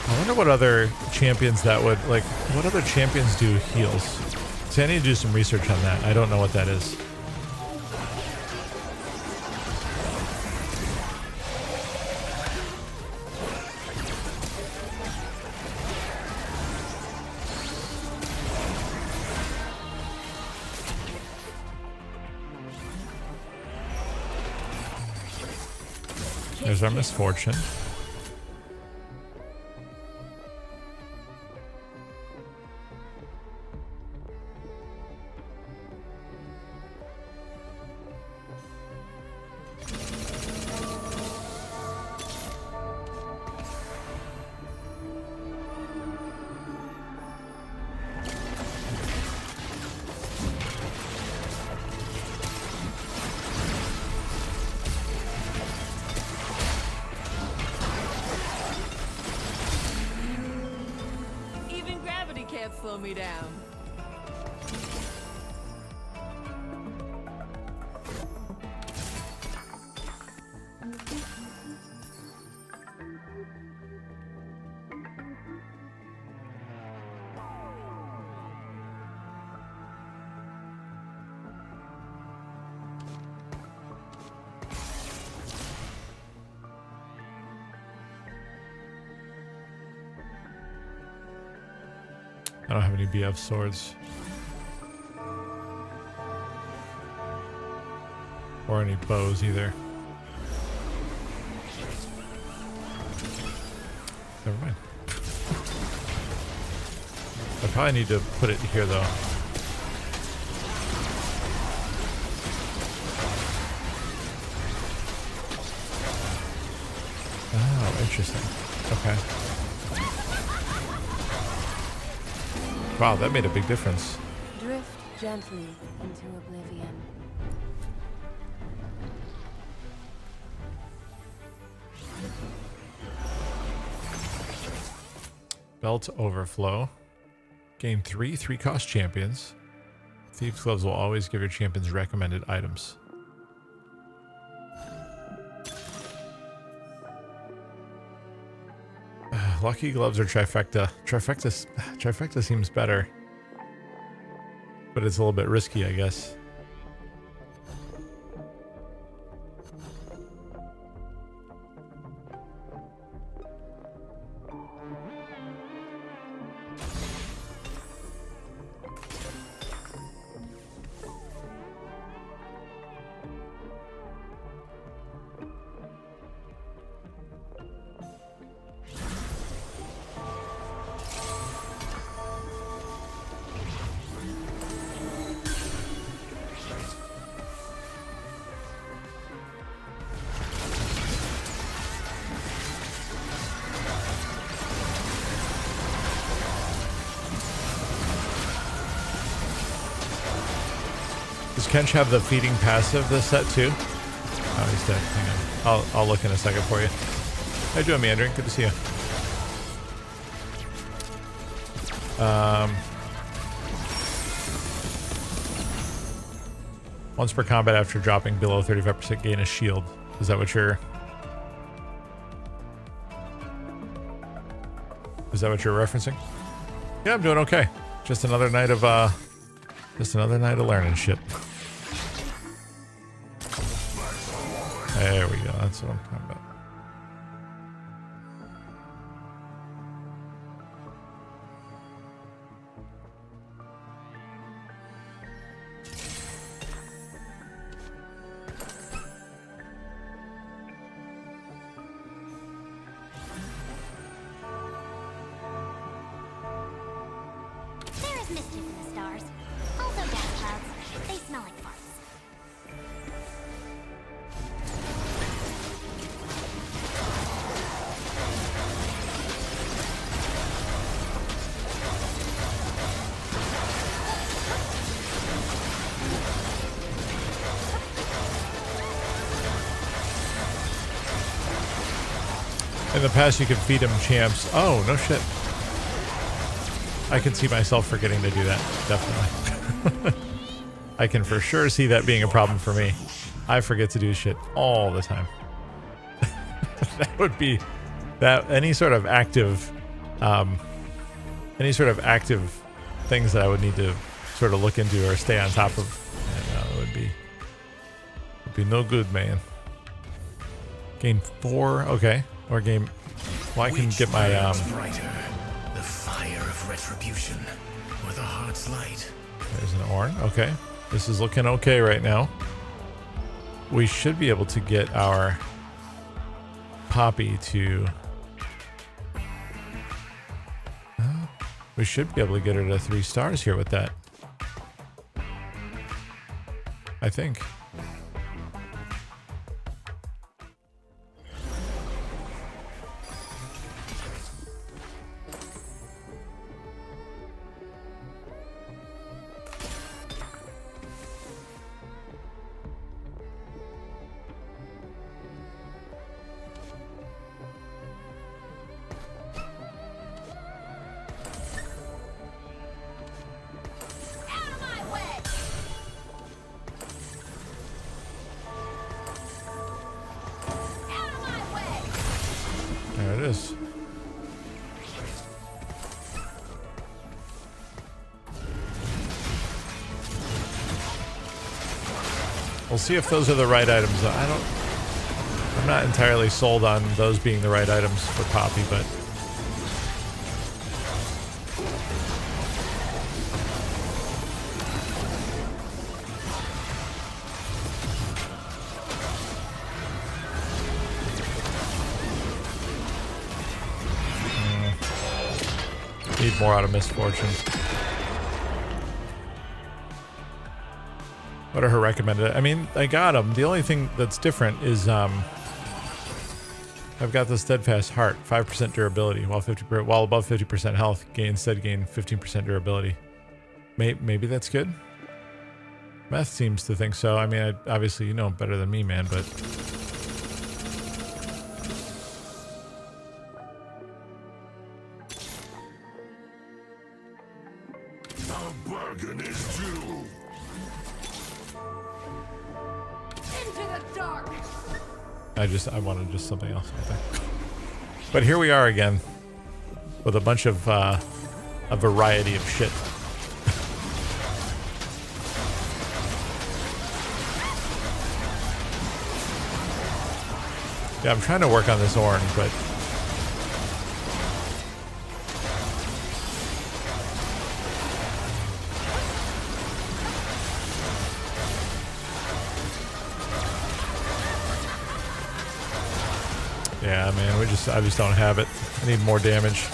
I wonder what other champions that would, like, what other champions do heals? See, I need to do some research on that. I don't know what that is. There's our misfortune. Can't slow me down. I don't have any BF swords. Or any bows either. Never mind. I probably need to put it here though. Oh, interesting. Okay. Wow, that made a big difference. Drift gently into oblivion. Belt overflow. Gain 3 3-cost champions. Thieves' gloves will always give your champions recommended items. Lucky gloves or trifecta. Trifecta seems better. But it's a little bit risky, I guess. Does Kench have the feeding passive this set too? Oh, he's dead. Hang on. I'll look in a second for you. How you doing, Mandarin? Good to see you. Once per combat after dropping below 35%, gain a shield. Is that what you're... Is that what you're referencing? Yeah, I'm doing okay. Just another night of learning shit. There we go. That's what I'm talking about. There's mischief in the stars. Also gas clouds. They smell like farts. In the past, you could feed him champs. Oh, no shit. I can see myself forgetting to do that. Definitely. I can for sure see that being a problem for me. I forget to do shit all the time. That would be that any sort of active things that I would need to sort of look into or stay on top of. And, it would be no good, man. Gain 4, okay. Or game. Well, I can get my brighter, the fire of retribution, or the heart's light. There's an Orn. Okay, this is looking okay right now. We should be able to get our Poppy to. We should be able to get her to 3 stars here with that. I think. There it is. We'll see if those are the right items. I'm not entirely sold on those being the right items for Poppy, but need more out of Misfortune. What are her recommended? I mean, I got them. The only thing that's different is I've got the Steadfast Heart, 5% durability, while above 50% health, instead gain 15% durability. Maybe that's good. Meth seems to think so. I mean, obviously you know better than me, man, but The bargain is due. I wanted just something else, I think. But here we are again with a bunch of a variety of shit. Yeah, I'm trying to work on this Orn, but yeah, man, I just don't have it. I need more damage.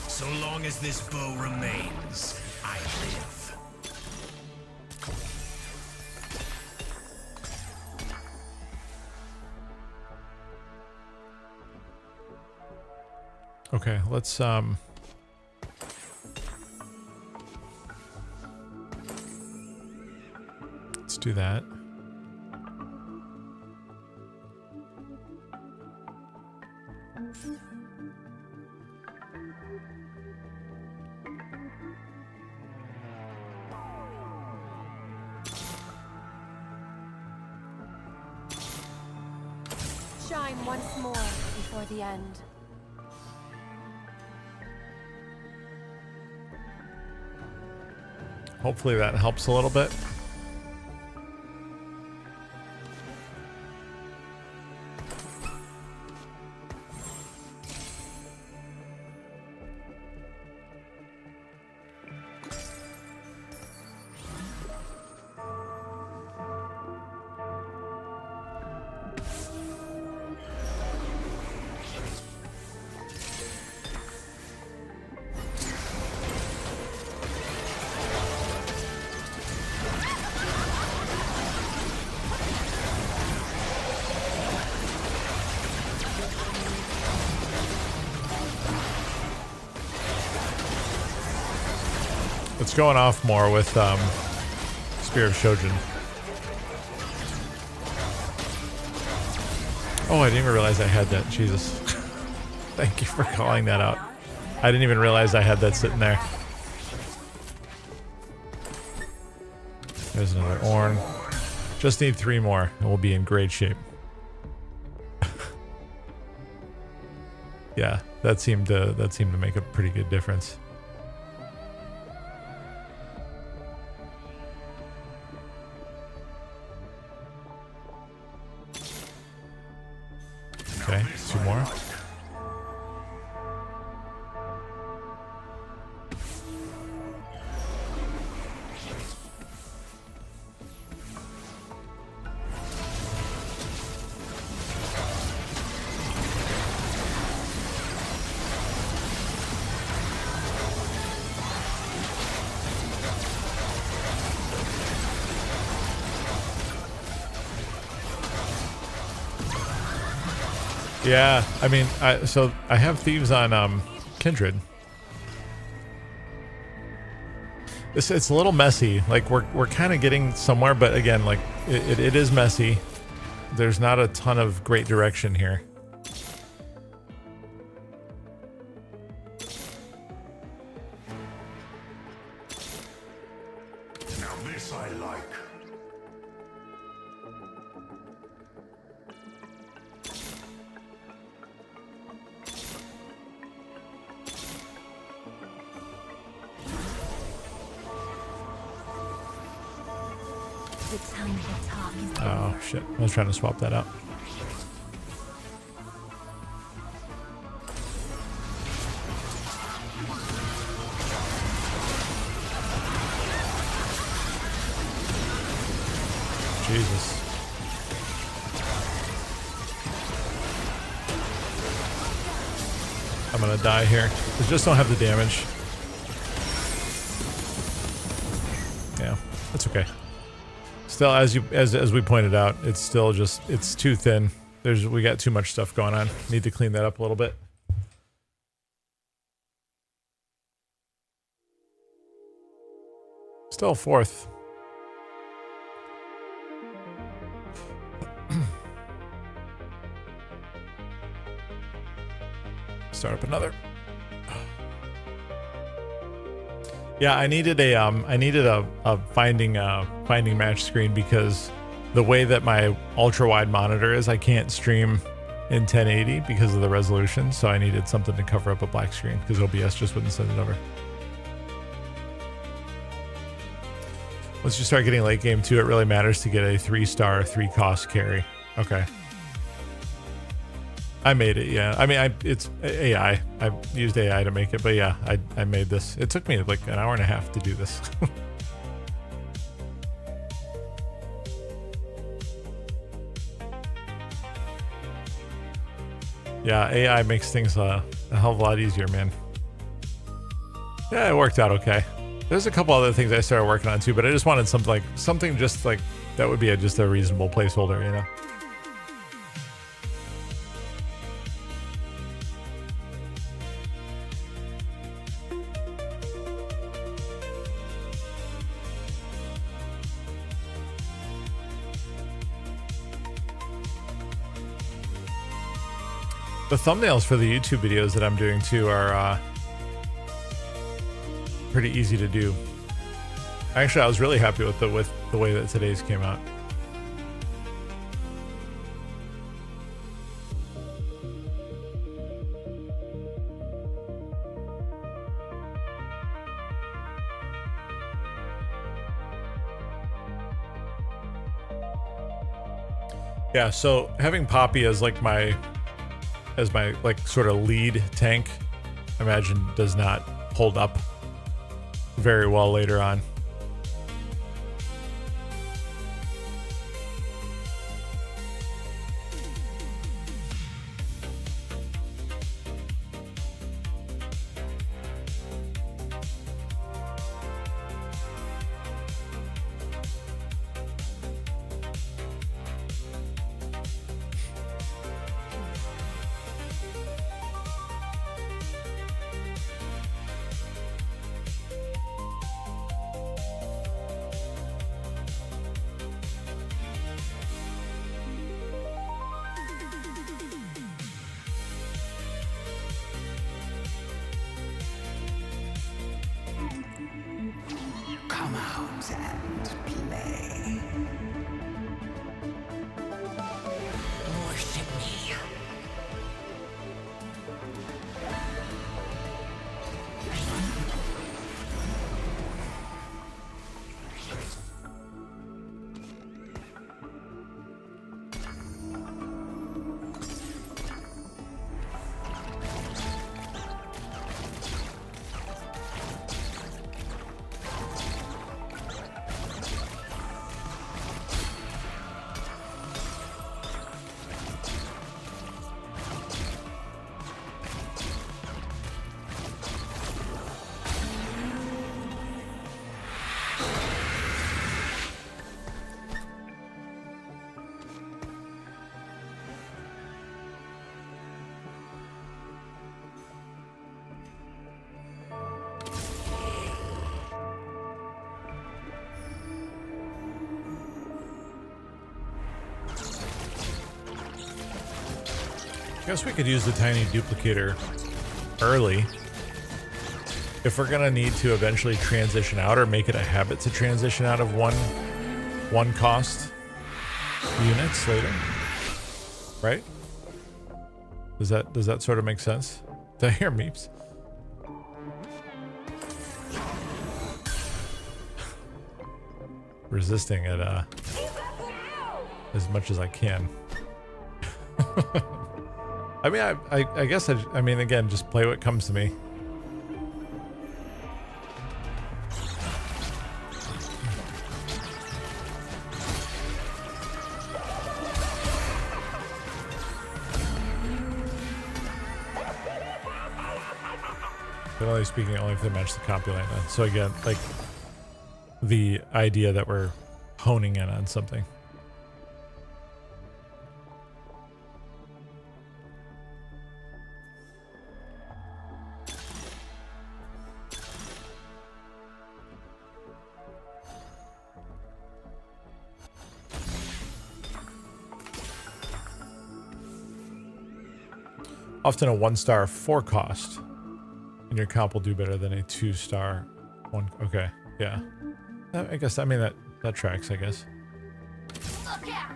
So long as this bow remains, I live. Okay, let's do that. Shine once more before the end. Hopefully that helps a little bit. It's going off more with Spear of Shojin. Oh, I didn't even realize I had that. Jesus. Thank you for calling that out. I didn't even realize I had that sitting there. There's another Ornn. Just need 3 more and we'll be in great shape. Yeah, that seemed to make a pretty good difference. Okay, 2 more. Yeah, I mean, so I have thieves on Kindred. It's a little messy. Like we're kind of getting somewhere, but again, like it is messy. There's not a ton of great direction here. Now this I like. The time to talk is Oh shit! I was trying to swap that out. Jesus. I'm gonna die here. I just don't have the damage. Yeah, that's okay. Still, as we pointed out, it's still just, it's too thin. We got too much stuff going on. Need to clean that up a little bit. Still 4th. Start up another. Yeah, I needed a finding match screen because the way that my ultra wide monitor is, I can't stream in 1080 because of the resolution. So I needed something to cover up a black screen because OBS just wouldn't send it over. Once you start getting late game too, it really matters to get a 3-star 3-cost carry. Okay. I made it, yeah. I mean, it's AI. I used AI to make it, but yeah, I made this. It took me like an hour and a half to do this. Yeah, AI makes things a hell of a lot easier, man. Yeah, it worked out okay. There's a couple other things I started working on too, but I just wanted something just like that would be just a reasonable placeholder, you know? The thumbnails for the YouTube videos that I'm doing too are pretty easy to do. Actually, I was really happy with the way that today's came out. Yeah, so having Poppy as like my like sort of lead tank, I imagine does not hold up very well later on. I guess we could use the tiny duplicator early if we're gonna need to eventually transition out or make it a habit to transition out of one cost units later, right? Does that sort of make sense? Did I hear meeps? Resisting it as much as I can. I mean, I guess I mean, again, just play what comes to me. Generally speaking, only if they match the copy line. So again, like the idea that we're honing in on something. Often a 1-star 4 cost, and your comp will do better than a 2-star 1. Okay, yeah. I guess, I mean, that tracks, I guess. Look out!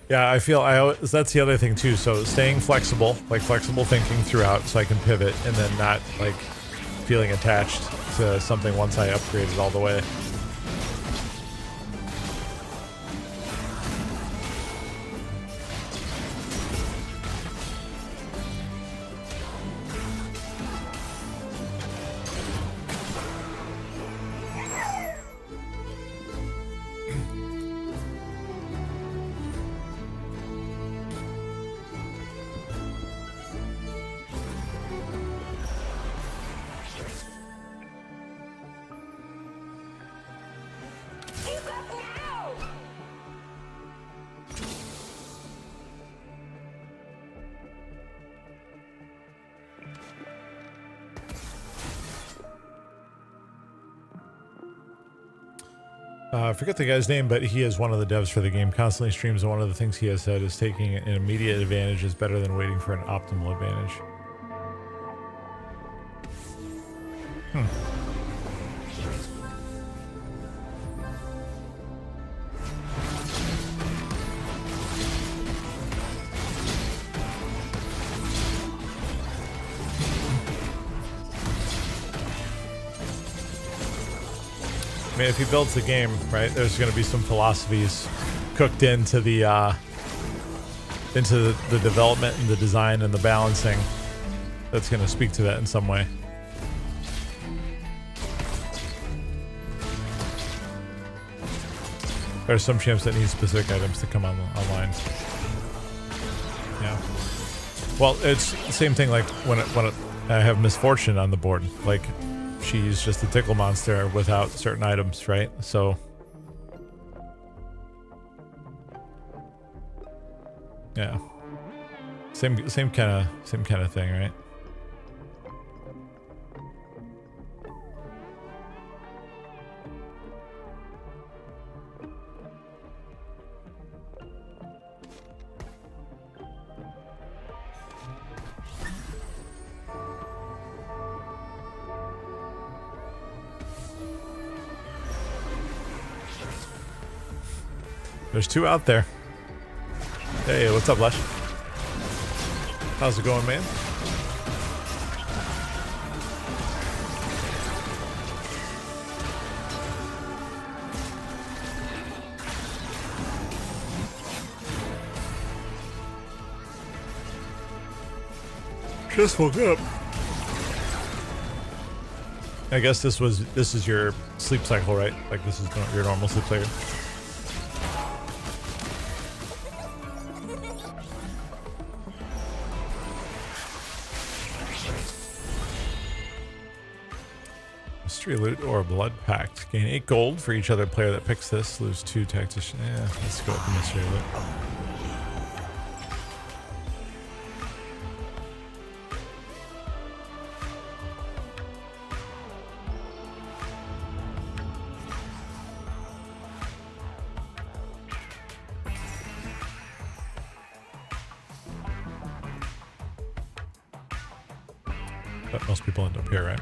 Yeah, I feel that's the other thing too. So staying flexible, like flexible thinking throughout, so I can pivot and then not like feeling attached to something once I upgrade it all the way. I forget the guy's name, but he is one of the devs for the game, constantly streams, and one of the things he has said is taking an immediate advantage is better than waiting for an optimal advantage. I mean, if he builds the game, right, there's going to be some philosophies cooked into the development and the design and the balancing that's going to speak to that in some way. There's some champs that need specific items to come online. Yeah. Well, it's the same thing like when I have Misfortune on the board, like. She's just a tickle monster without certain items, right? So yeah, same kind of thing, right? There's 2 out there. Hey, what's up, Lush? How's it going, man? Just woke up. I guess this is your sleep cycle, right? Like this is your normal sleep cycle. Mystery Loot or Blood Pact. Gain 8 gold for each other player that picks this. Lose 2 tactician. Yeah, let's go with the Mystery Loot. But most people end up here, right?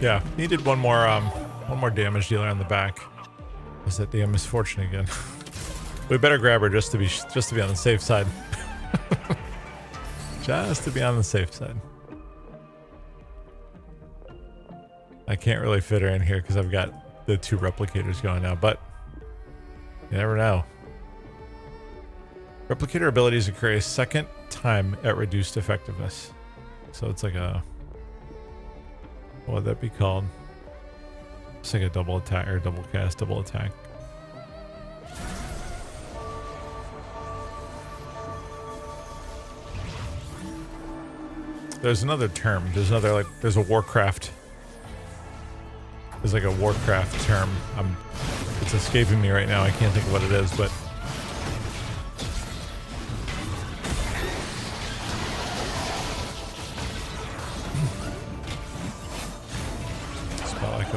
Yeah, needed one more damage dealer on the back. Is that damn misfortune again? We better grab her just to be on the safe side. Just to be on the safe side. I can't really fit her in here because I've got the 2 replicators going now, but you never know. Replicator abilities occur a second time at reduced effectiveness. So it's like a... what would that be called? It's like a double attack or double cast, double attack. There's another term. There's another, there's a Warcraft. There's like a Warcraft term. It's escaping me right now. I can't think of what it is, but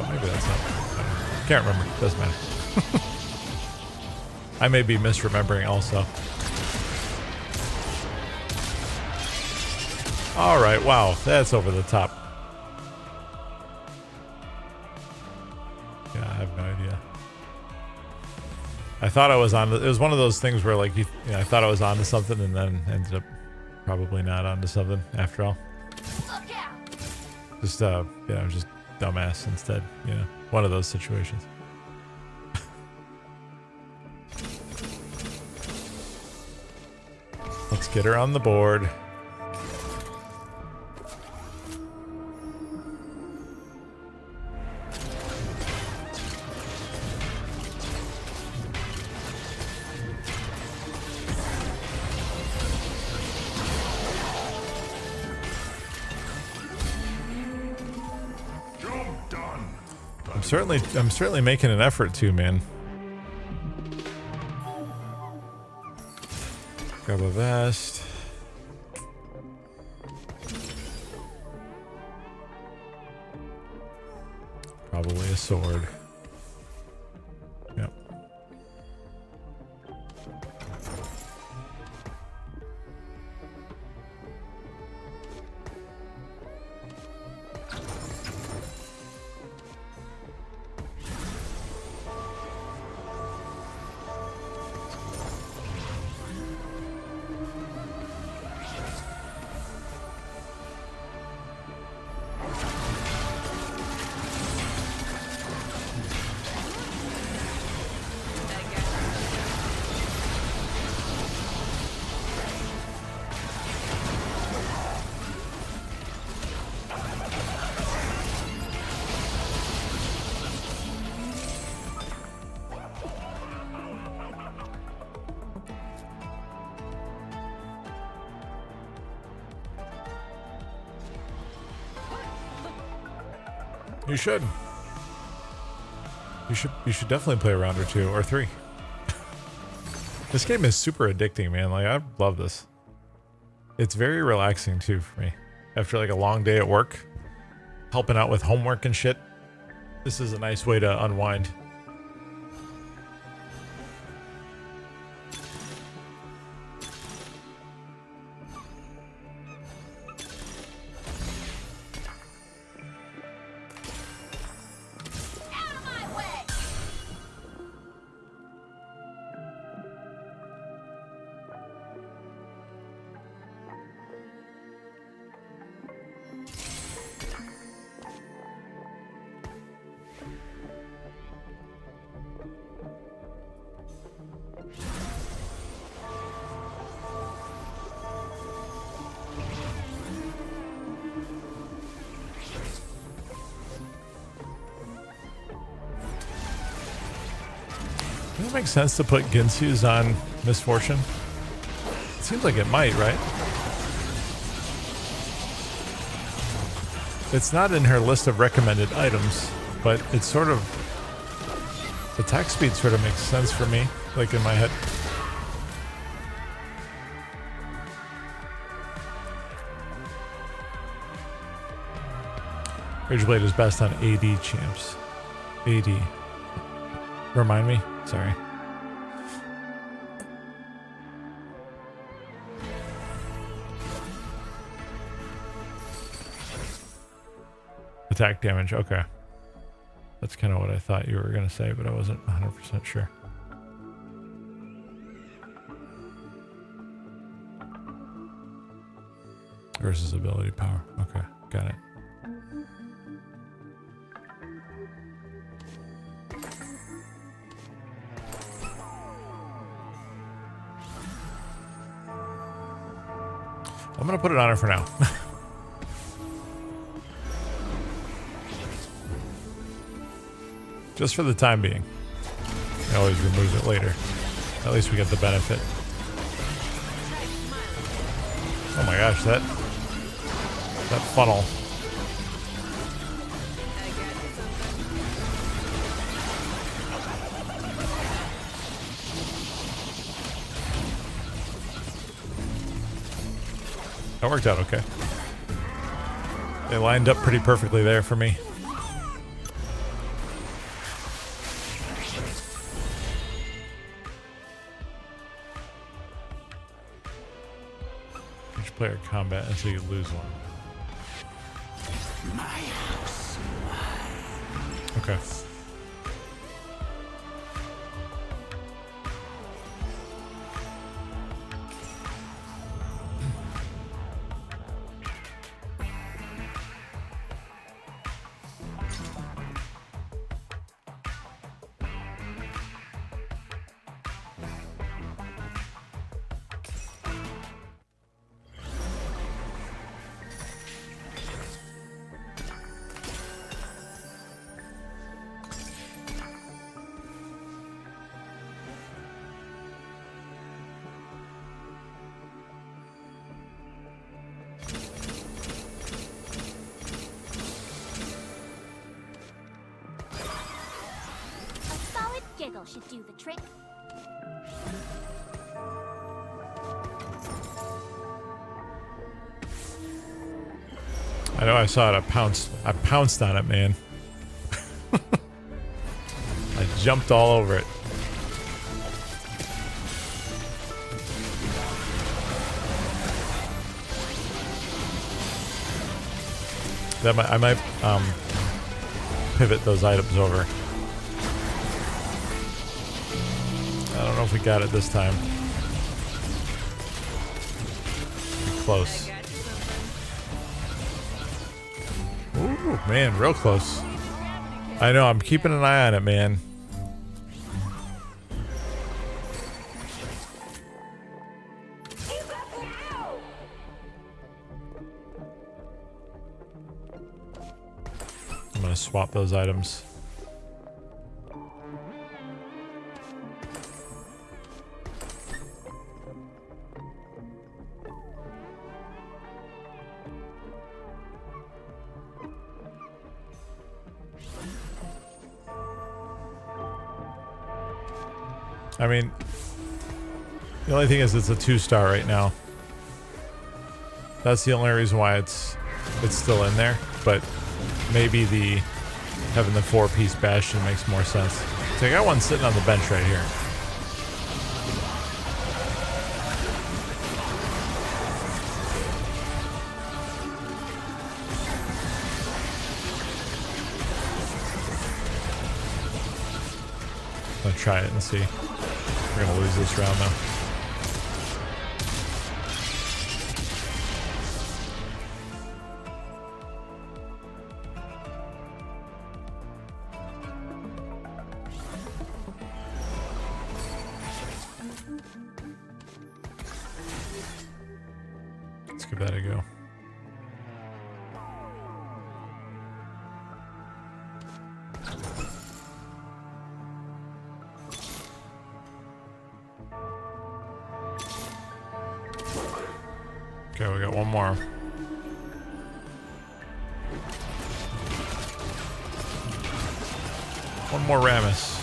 maybe that's not. Can't remember. Doesn't matter. I may be misremembering also. All right. Wow, that's over the top. Yeah, I have no idea. I thought I was on. It was one of those things where, like, I thought I was onto something, and then ended up probably not onto something after all. Just just dumbass instead, one of those situations. Let's get her on the board. I'm certainly making an effort to, man. Grab a vest. Probably a sword. Yep. You should. You should definitely play a round or 2 or 3. This game is super addicting, man. Like, I love this. It's very relaxing too for me. After like a long day at work, helping out with homework and shit, this is a nice way to unwind. Does it make sense to put Ginsu's on Misfortune? It seems like it might, right? It's not in her list of recommended items, but it's sort of... attack speed sort of makes sense for me, like in my head. Rageblade is best on AD champs. AD. Remind me? Sorry. Attack damage, okay. That's kind of what I thought you were going to say, but I wasn't 100% sure. Versus ability power. Okay, got it. I'm going to put it on her for now. Just for the time being. It always removes it later. At least we get the benefit. Oh my gosh, that funnel. That worked out okay. They lined up pretty perfectly there for me. Each player combat until you lose one. My house. Okay. Giggle should do the trick. I know I saw it. I pounced on it, man. I jumped all over it. I might pivot those items over. I don't know if we got it this time. Pretty close. Ooh, man, real close. I know, I'm keeping an eye on it, man. I'm gonna swap those items. I mean, the only thing is it's a 2-star right now. That's the only reason why it's still in there. But maybe having the 4-piece bastion makes more sense. So I got one sitting on the bench right here. I'm gonna try it and see. We're gonna lose this round though. Let's give that a go. Okay, we got one more. One more Ramus.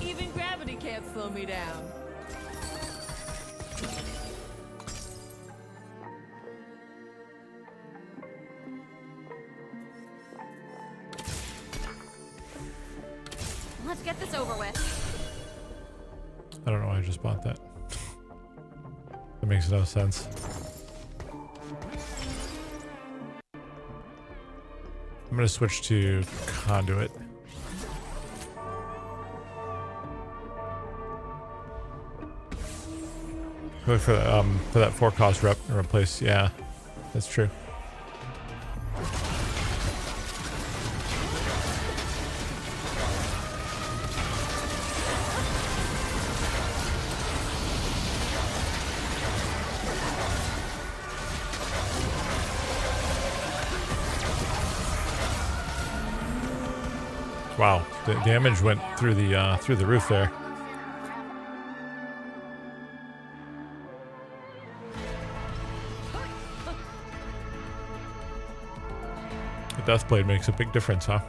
Even gravity can't slow me down. Let's get this over with. I don't know why I just bought that. That makes no sense. I'm gonna switch to conduit. Look for that 4-cost replace. Yeah, that's true. Wow, the damage went through the roof there. The Deathblade makes a big difference, huh?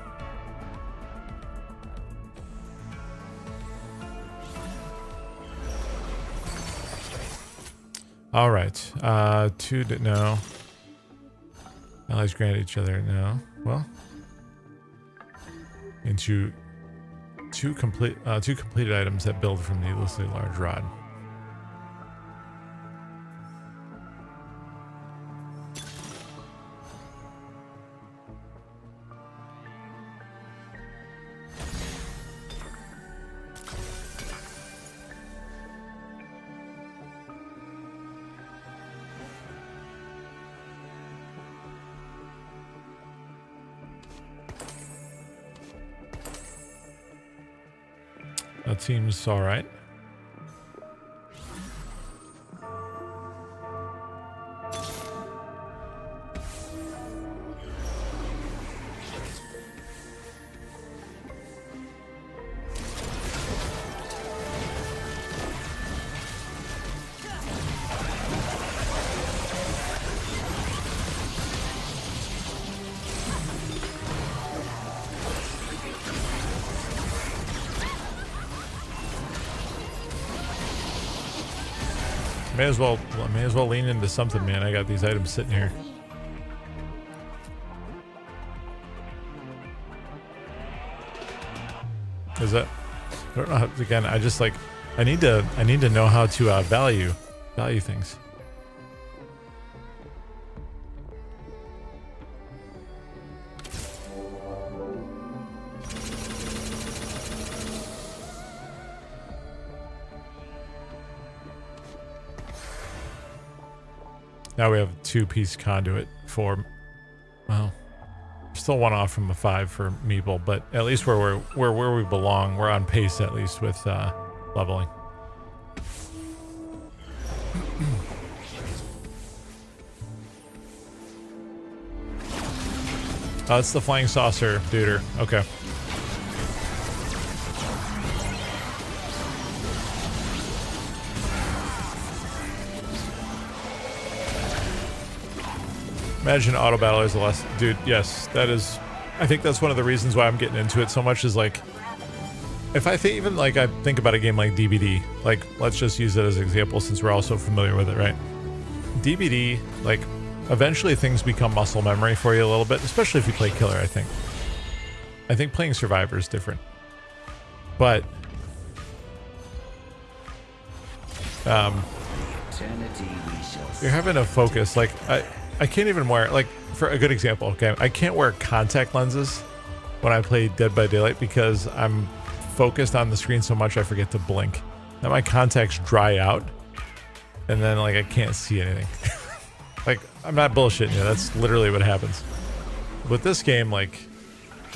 All right, no. Allies grant each other no. Well. Into two completed items that build from needlessly large rod. That seems all right. May as well lean into something, man. I got these items sitting here. Is that? I don't know how, again, I just like I need to know how to value things. Now we have a 2-piece conduit for, well, still one off from a 5 for Meeple, but at least where we belong, we're on pace at least with leveling. Oh, it's the flying saucer duder. Okay. Imagine auto battle is a less, dude. Yes, that is. I think that's one of the reasons why I'm getting into it so much. Is like, if I think even like I think about a game like DBD, like let's just use it as an example since we're all so familiar with it, right? DBD, like eventually things become muscle memory for you a little bit, especially if you play killer. I think playing survivor is different, but you're having to focus. Like I can't even wear, like, for a good example, okay, I can't wear contact lenses when I play Dead by Daylight because I'm focused on the screen so much I forget to blink. Now my contacts dry out and then like I can't see anything. Like, I'm not bullshitting you, that's literally what happens. With this game, like,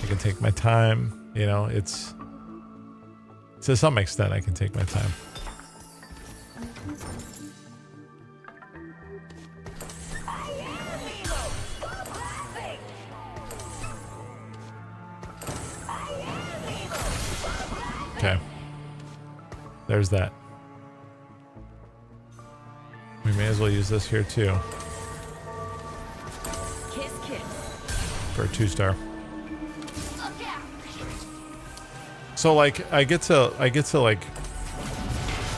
I can take my time, you know, it's to some extent I can take my time. Okay. There's that. We may as well use this here too. Kiss, kiss. For a 2-star. So like I get to like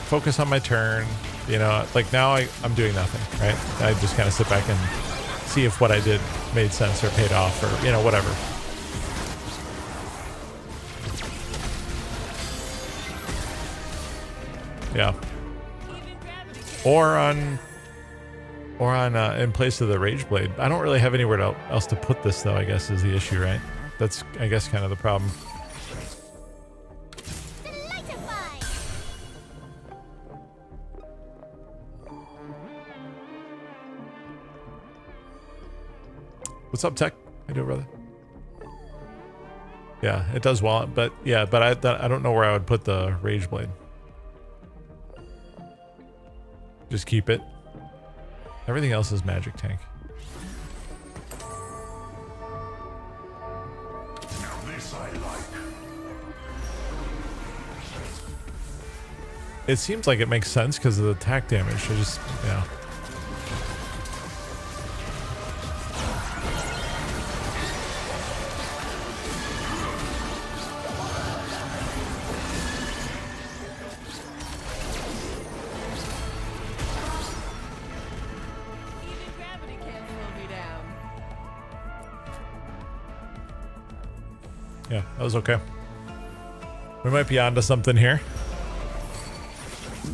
focus on my turn, you know, like now I'm doing nothing, right? I just kind of sit back and see if what I did made sense or paid off or, you know, whatever. Yeah. Or on in place of the Rage Blade. I don't really have anywhere else to put this though, I guess is the issue, right? That's, I guess, kind of the problem. What's up, Tech? How you doing, brother? Yeah, it does well, but yeah, but I don't know where I would put the Rage Blade. Just keep it. Everything else is Magic Tank. Now this I like. It seems like it makes sense because of the attack damage. I just, yeah. Yeah, that was okay. We might be onto something here.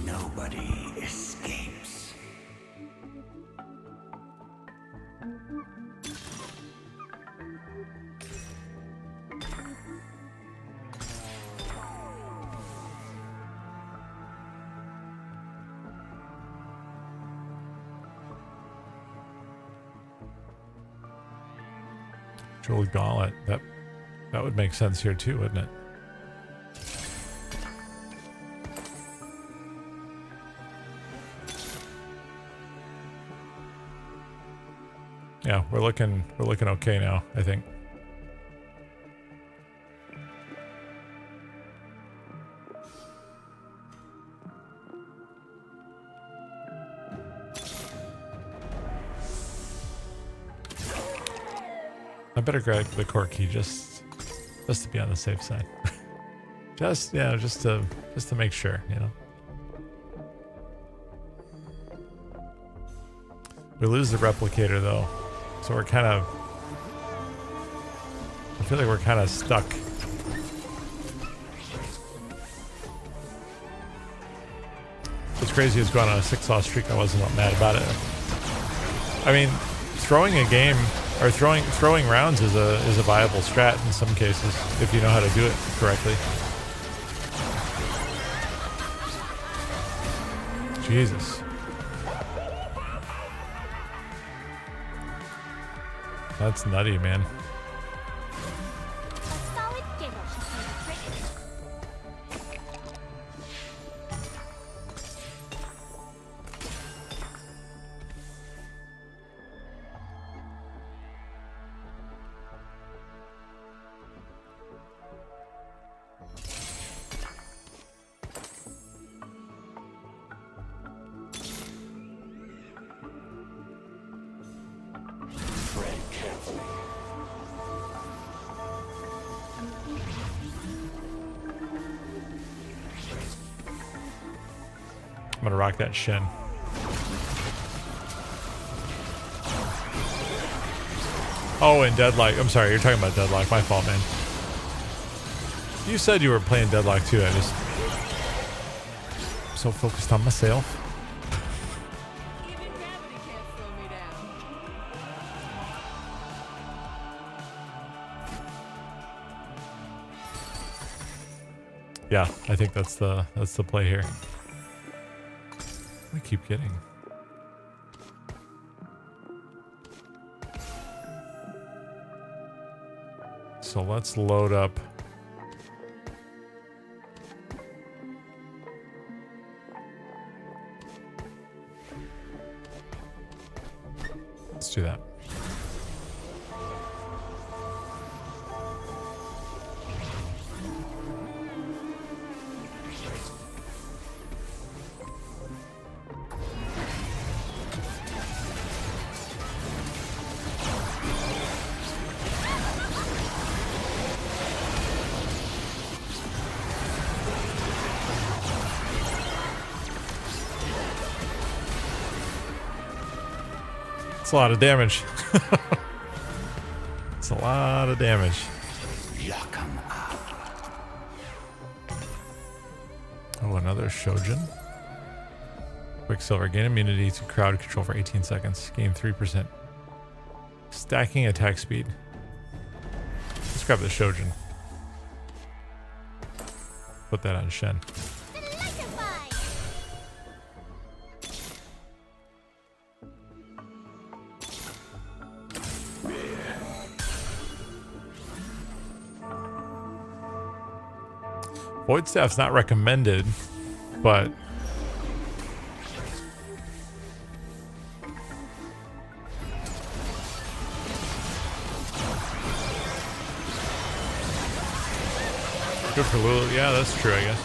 Nobody escapes. Jeweled Gauntlet. That would make sense here too, wouldn't it? Yeah, we're looking okay now, I think. I better grab the core key just to be on the safe side. just to make sure, you know. We lose the replicator though, so we're kind of, I feel like we're kind of stuck. What's crazy is going on a 6-loss streak. I wasn't mad about it. I mean, throwing a game or throwing rounds is a viable strat in some cases if you know how to do it correctly. Jesus. That's nutty, man. A solid giggle should do the trick. gonna rock that shin. Oh, and Deadlock. I'm sorry, you're talking about Deadlock. My fault, man. You said you were playing Deadlock too. I'm so focused on myself. Even gravity can't slow me down. Yeah, I think that's the play here. I keep getting. So let's load up. Let's do that. It's a lot of damage. It's a lot of damage. Oh, another Shojin. Quicksilver. Gain immunity to crowd control for 18 seconds. Gain 3%. Stacking attack speed. Let's grab the Shojin. Put that on Shen. Void Staff's not recommended, but good for Lulu. Yeah, that's true, I guess.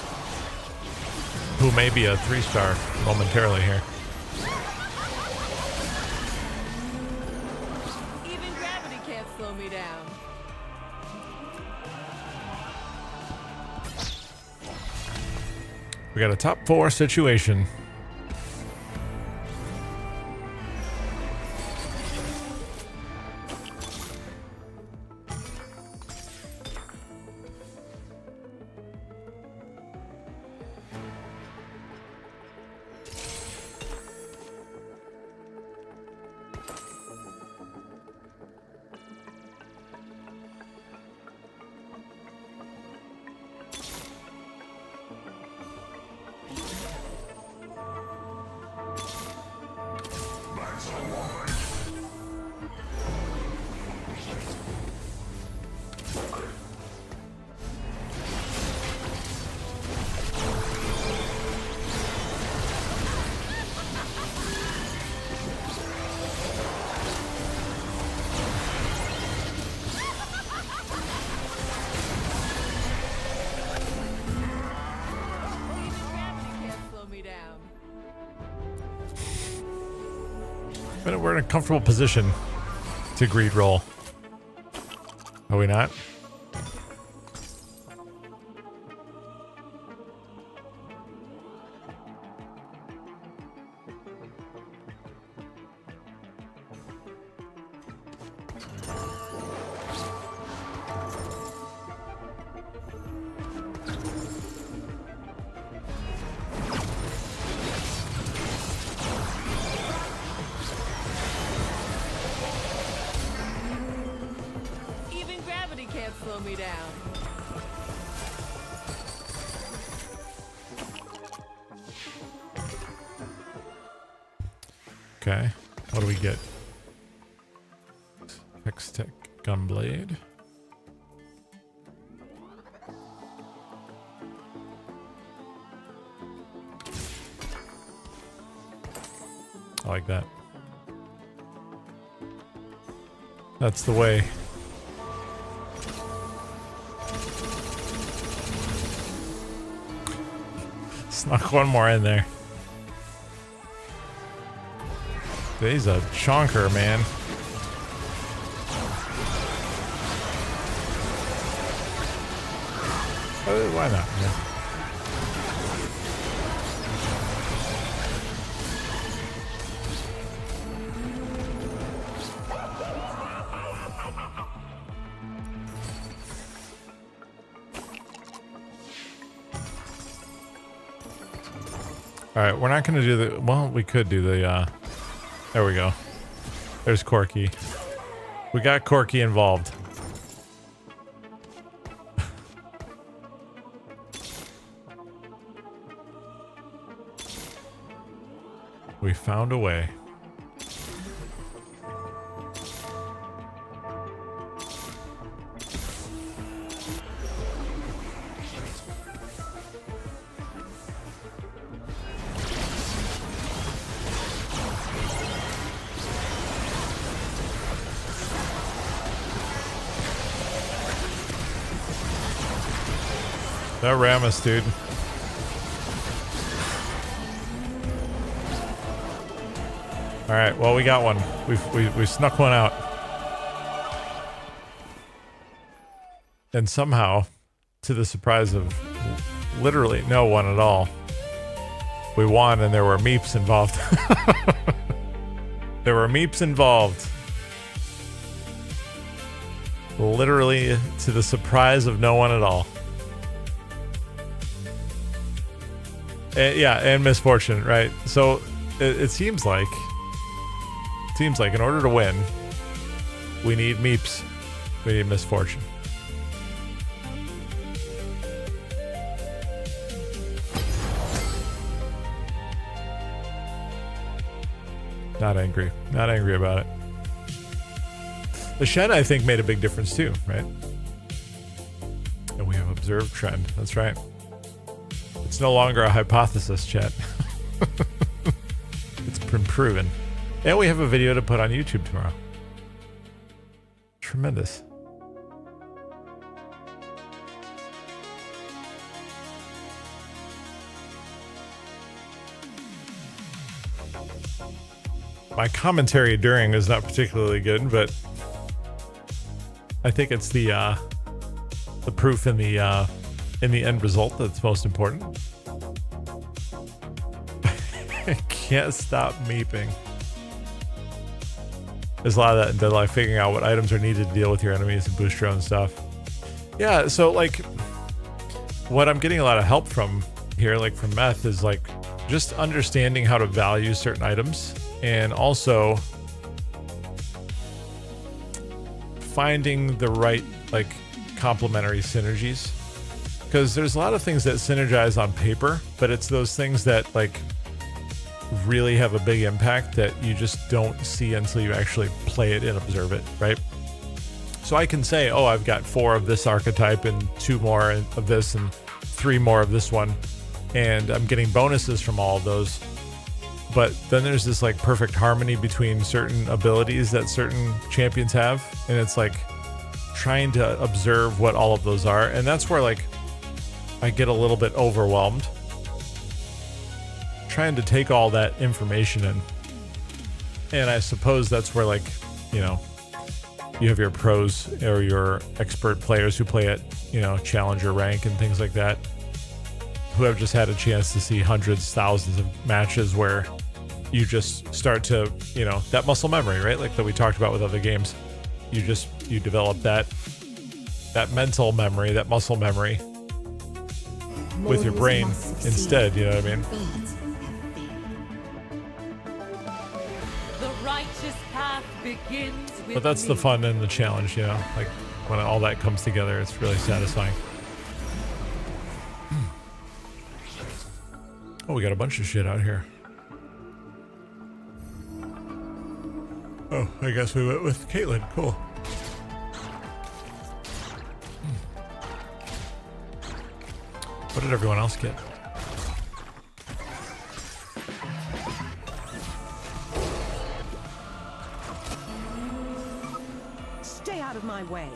Who may be a 3-star momentarily here. Even gravity can't slow me down. We got a top 4 situation. But we're in a comfortable position to greed roll. Are we not? Slow me down. Okay, what do we get? Hextech Gunblade. I like that. That's the way. Snuck one more in there. He's a chonker, man. Why not? Yeah. All right, we're not going to do the... Well, we could do the... There we go. There's Corky. We got Corky involved. We found a way. That Ramus, dude. All right, well, we got one. We snuck one out. And somehow, to the surprise of literally no one at all, we won and there were meeps involved. There were meeps involved. Literally to the surprise of no one at all. Yeah, and misfortune, right? So it seems like in order to win, we need meeps. We need misfortune. Not angry. Not angry about it. The shed, I think, made a big difference too, right? And we have observed trend. That's right. It's no longer a hypothesis, chat. It's been proven. And we have a video to put on YouTube tomorrow. Tremendous. My commentary during is not particularly good, but I think it's the proof in the end result that's most important. I can't stop meeping. There's a lot of that in Dead Life, figuring out what items are needed to deal with your enemies and boost your own stuff. Yeah, so like what I'm getting a lot of help from here, like from Meth, is like just understanding how to value certain items and also finding the right like complementary synergies. Because there's a lot of things that synergize on paper, but it's those things that like really have a big impact that you just don't see until you actually play it and observe it, right? So I can say, oh, I've got 4 of this archetype and 2 more of this and 3 more of this one, and I'm getting bonuses from all of those. But then there's this like perfect harmony between certain abilities that certain champions have, and it's like trying to observe what all of those are, and that's where like I get a little bit overwhelmed trying to take all that information in. And I suppose that's where like, you know, you have your pros or your expert players who play at, you know, challenger rank and things like that, who have just had a chance to see hundreds, thousands of matches where you just start to, you know, that muscle memory, right? Like that we talked about with other games. You develop that mental memory, that muscle memory with your brain instead, you know what I mean? The righteous path begins with But that's the fun and the challenge, you know? Like when all that comes together, it's really satisfying. Oh, we got a bunch of shit out here. Oh, I guess we went with Caitlin. Cool. What did everyone else get? Stay out of my way.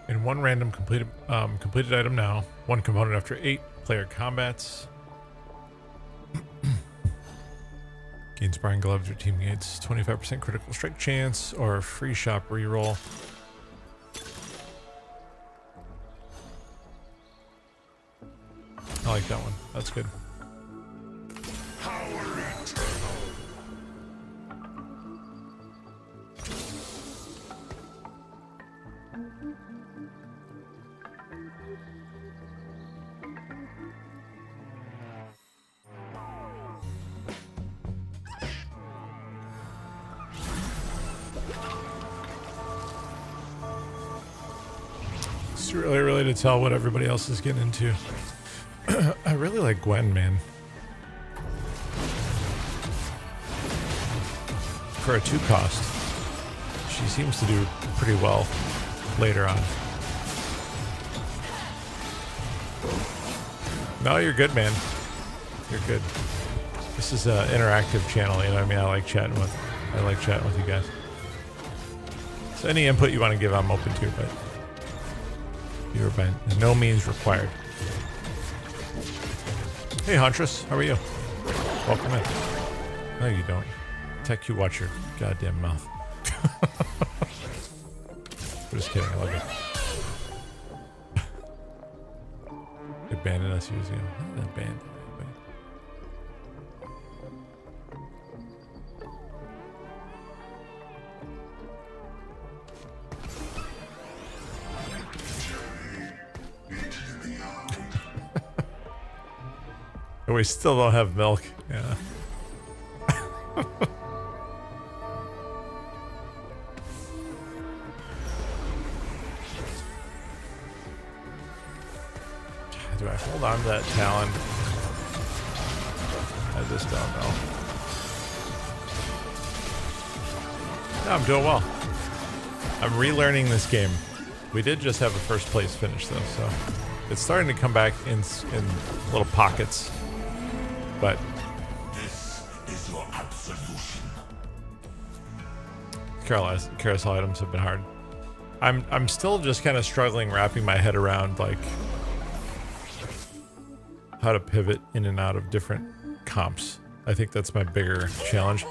In one random completed item now. One component after 8 player combats. Gain sparring gloves or teammates. 25% critical strike chance or free shop reroll. I like that one. That's good. It's too early to tell what everybody else is getting into. I really like Gwen, man. For a 2 cost, she seems to do pretty well later on. No, you're good, man. You're good. This is an interactive channel, you know what I mean? I like chatting with you guys. So any input you want to give, I'm open to, but you're by no means required. Hey, Huntress, how are you? Welcome in. No, you don't. Tech, you watch your goddamn mouth. I'm just kidding. I love it. They abandoned us using them. How did they abandon anybody? We still don't have milk. Yeah. Do I hold on to that talon? I just don't know. No, I'm doing well. I'm relearning this game. We did just have a first place finish though, so it's starting to come back in little pockets. But This is your absolution. carousel items have been hard. I'm still just kind of struggling wrapping my head around like how to pivot in and out of different comps. I think that's my bigger challenge.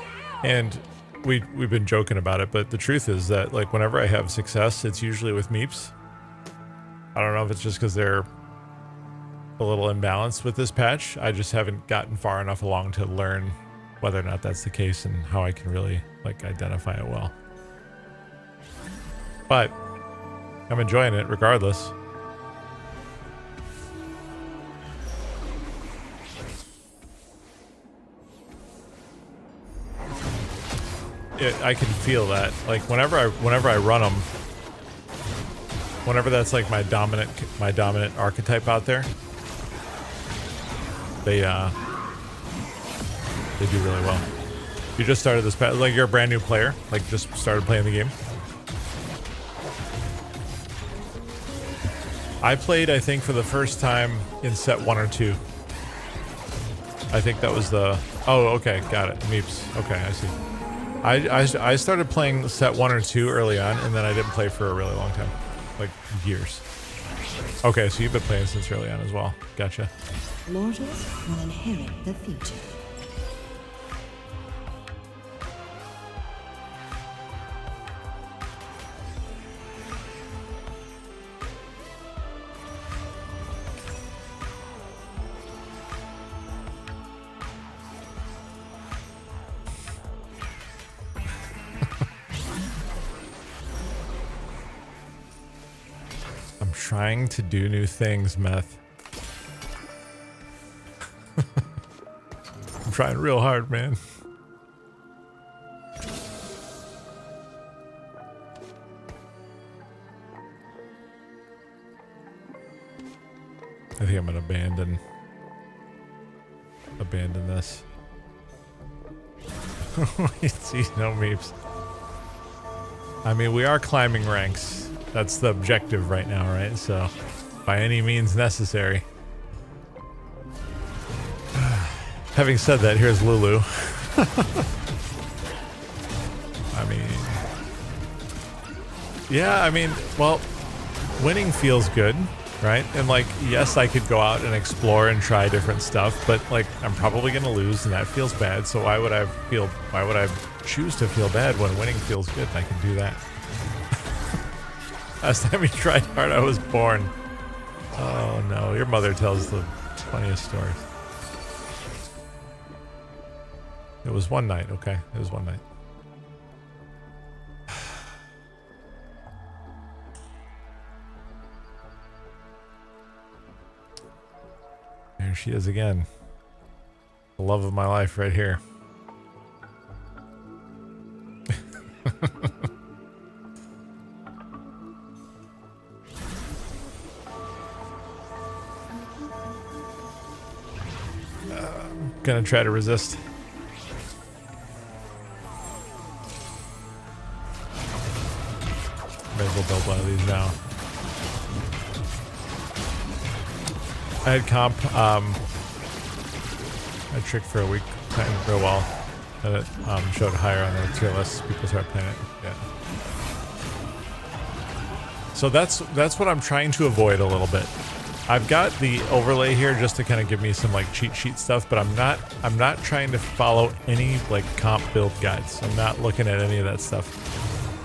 And we've been joking about it, but the truth is that like whenever I have success, it's usually with meeps. I don't know if it's just because they're a little imbalanced with this patch. I just haven't gotten far enough along to learn whether or not that's the case and how I can really like identify it well. But I'm enjoying it regardless. I can feel that like whenever I run them, whenever that's like my dominant archetype out there, they do really well. You just started this patch, like you're a brand new player, like just started playing the game. I played, I think, for the first time in set 1 or 2. I think that was the... Oh, okay, got it. Meeps. Okay, I see. I started playing set 1 or 2 early on, and then I didn't play for a really long time. Like, years. Okay, so you've been playing since early on as well. Gotcha. Mortals will inherit the future. I'm trying to do new things, Meth. I'm trying real hard, man. I think I'm gonna abandon this. See, no meeps. I mean, we are climbing ranks. That's the objective right now, right? So, by any means necessary. Having said that, here's Lulu. I mean... Yeah, I mean, well, winning feels good, right? And like, yes, I could go out and explore and try different stuff, but like, I'm probably gonna lose, and that feels bad. So why would I choose to feel bad when winning feels good? I can do that. Last time you tried hard, I was born. Oh no, your mother tells the funniest stories. It was one night, okay? It was one night. There she is again. The love of my life right here. I'm gonna try to resist. May as well build one of these now. I had comp, I tricked for a week, playing real well, and it showed higher on the tier list. People start playing it. Yeah. So that's what I'm trying to avoid a little bit. I've got the overlay here just to kind of give me some like cheat sheet stuff, but I'm not trying to follow any like comp build guides. I'm not looking at any of that stuff.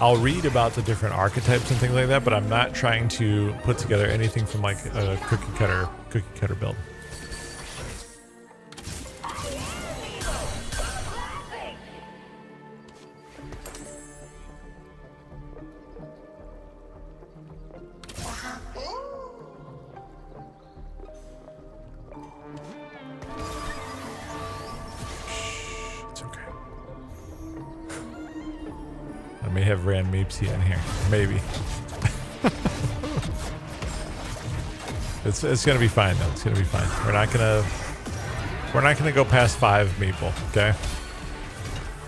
I'll read about the different archetypes and things like that, but I'm not trying to put together anything from like a cookie cutter build. May have ran Meepsy in here, maybe. it's gonna be fine though. It's gonna be fine. We're not gonna go past 5 Meeple, okay?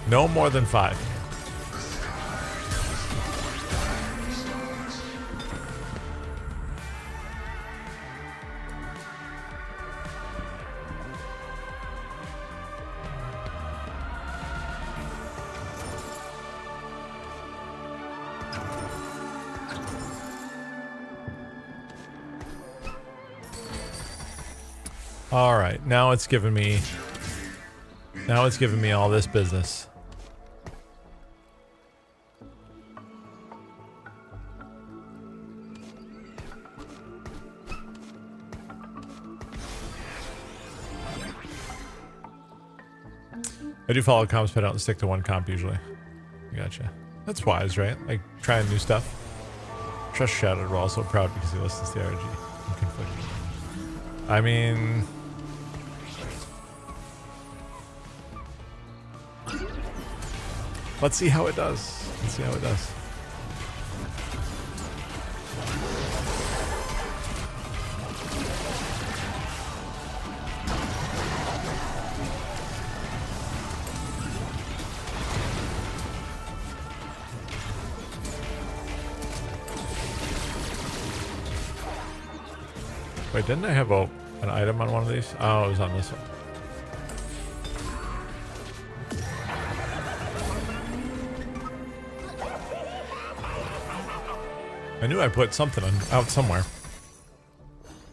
No more than 5. All right, now it's giving me all this business. I do follow comps, but I don't stick to one comp usually. Gotcha. That's wise, right? Like trying new stuff. Trust Shadowed, we're also proud because he listens to the RG. I'm conflicted. I mean, let's see how it does. Let's see how it does. Wait, didn't I have an item on one of these? Oh, it was on this one. I knew I put something out somewhere.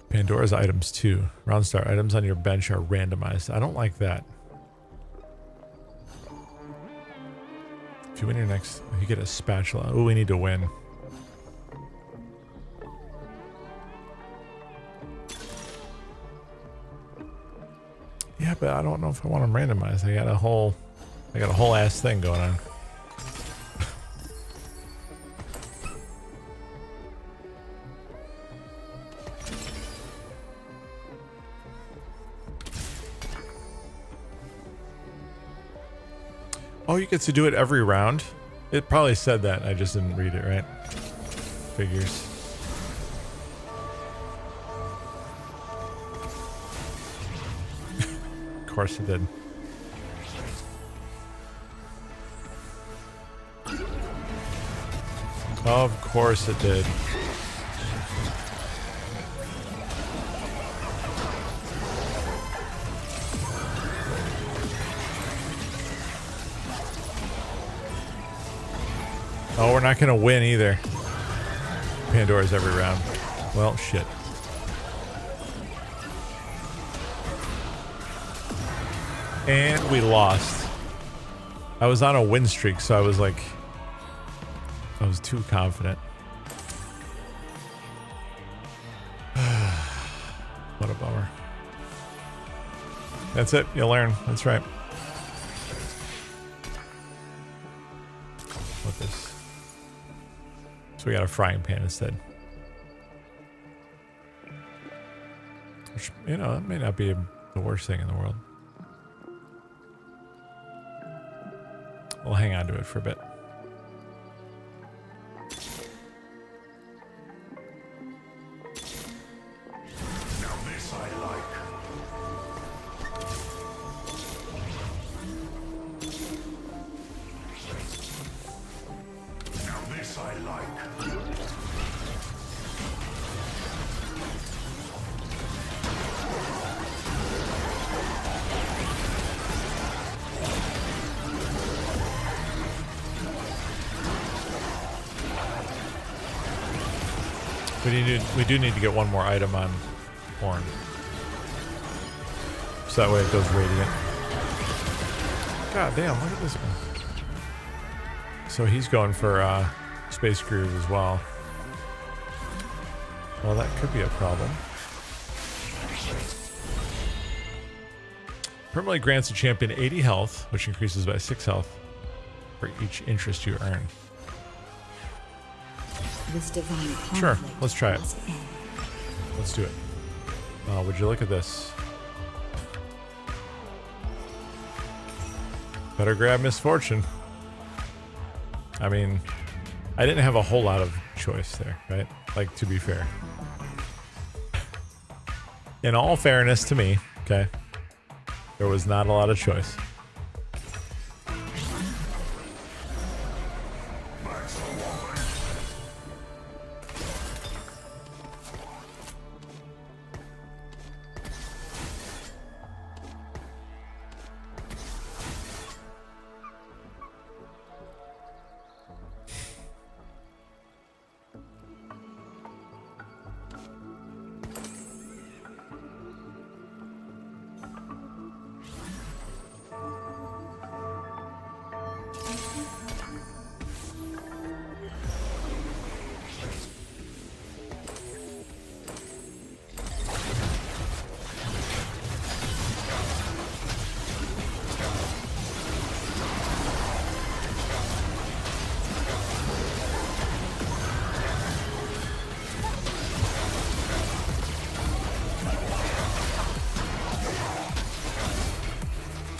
Pandora's items too. Roundstar items on your bench are randomized. I don't like that. If you win your next, you get a spatula. Oh, we need to win. Yeah, but I don't know if I want them randomized. I got a whole ass thing going on. Oh, you get to do it every round? It probably said that. I just didn't read it, right? Figures. Of course it did. Of course it did. Oh, we're not gonna win either. Pandora's every round. Well, shit. And we lost. I was on a win streak, so I was like... I was too confident. What a bummer. That's it. You learn. That's right. What this? So we got a frying pan instead. Which, you know, that may not be the worst thing in the world. We'll hang on to it for a bit. Now this I like. Now this I like. We do need to get one more item on Horn. So that way it goes radiant. God damn, look at this one. So he's going for Space Groove as well. Well, that could be a problem. Permanently grants a champion 80 health, which increases by 6 health for each interest you earn. This divine Sure, conflict let's try it. must end. Let's do it. Would you look at this? Better grab Misfortune. I mean, I didn't have a whole lot of choice there, right? Like, to be fair. In all fairness to me, okay, there was not a lot of choice.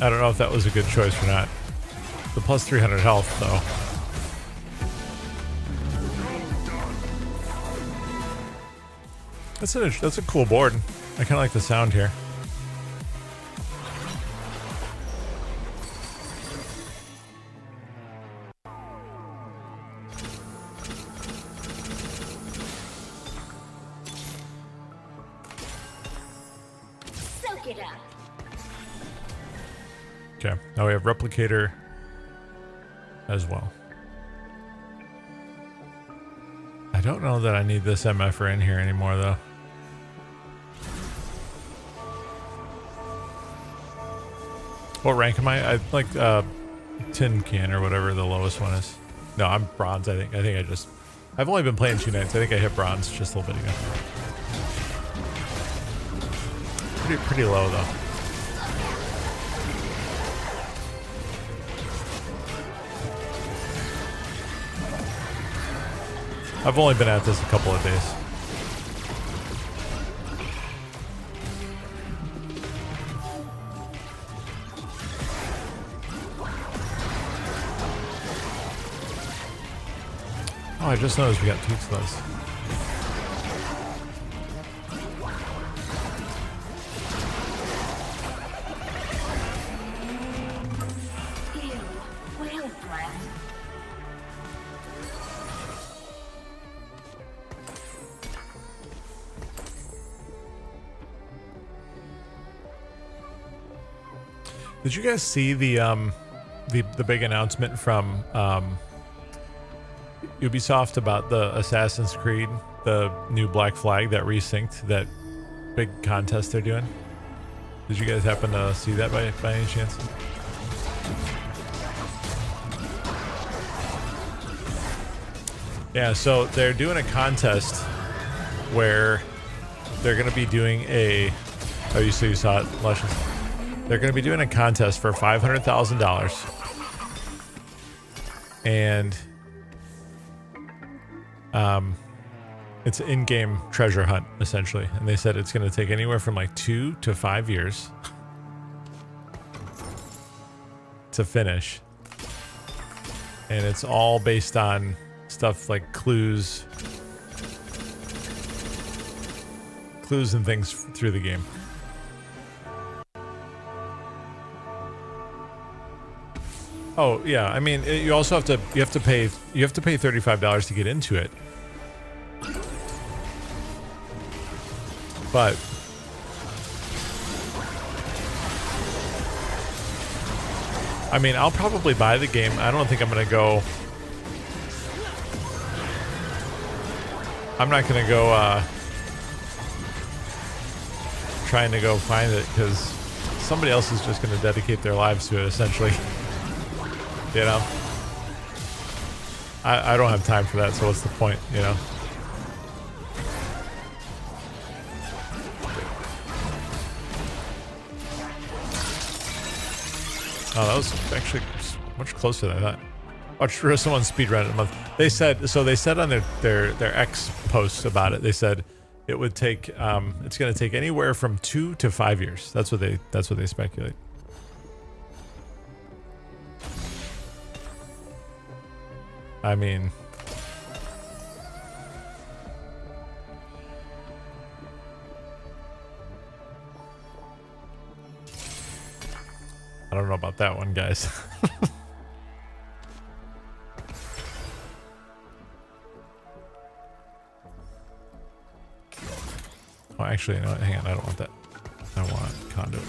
I don't know if that was a good choice or not. The plus 300 health, though. That's a cool board. I kind of like the sound here. Soak it up. Okay, now we have Replicator as well. I don't know that I need this MFer in here anymore, though. What rank am I? I like tin can or whatever the lowest one is. No, I'm bronze. I think I've only been playing 2 nights. I think I hit bronze just a little bit ago. Pretty low though. I've only been at this a couple of days. Oh, I just noticed we got toothless. Well, friend. Did you guys see the big announcement from Ubisoft about the Assassin's Creed, the new Black Flag that resynced that big contest they're doing? Did you guys happen to see that by any chance? Yeah, so they're doing a contest where they're going to be doing a... Oh, you saw it, Luscious? They're going to be doing a contest for $500,000. And it's an in-game treasure hunt, essentially. And they said it's going to take anywhere from like 2 to 5 years to finish. And it's all based on stuff like clues and things through the game. Oh yeah, I mean you also have to pay $35 to get into it. But I mean, I'll probably buy the game. I don't think I'm gonna go. I'm not gonna go trying to go find it because somebody else is just gonna dedicate their lives to it, essentially. You know, I don't have time for that, so what's the point, you know? Oh, that was actually much closer than I thought. Watch someone speedrun it a month. They said on their X posts about it. They said it would take it's going to take anywhere from 2 to 5 years. That's what they speculate. I mean, I don't know about that one, guys. Oh, actually, no, hang on. I don't want that. I want conduit.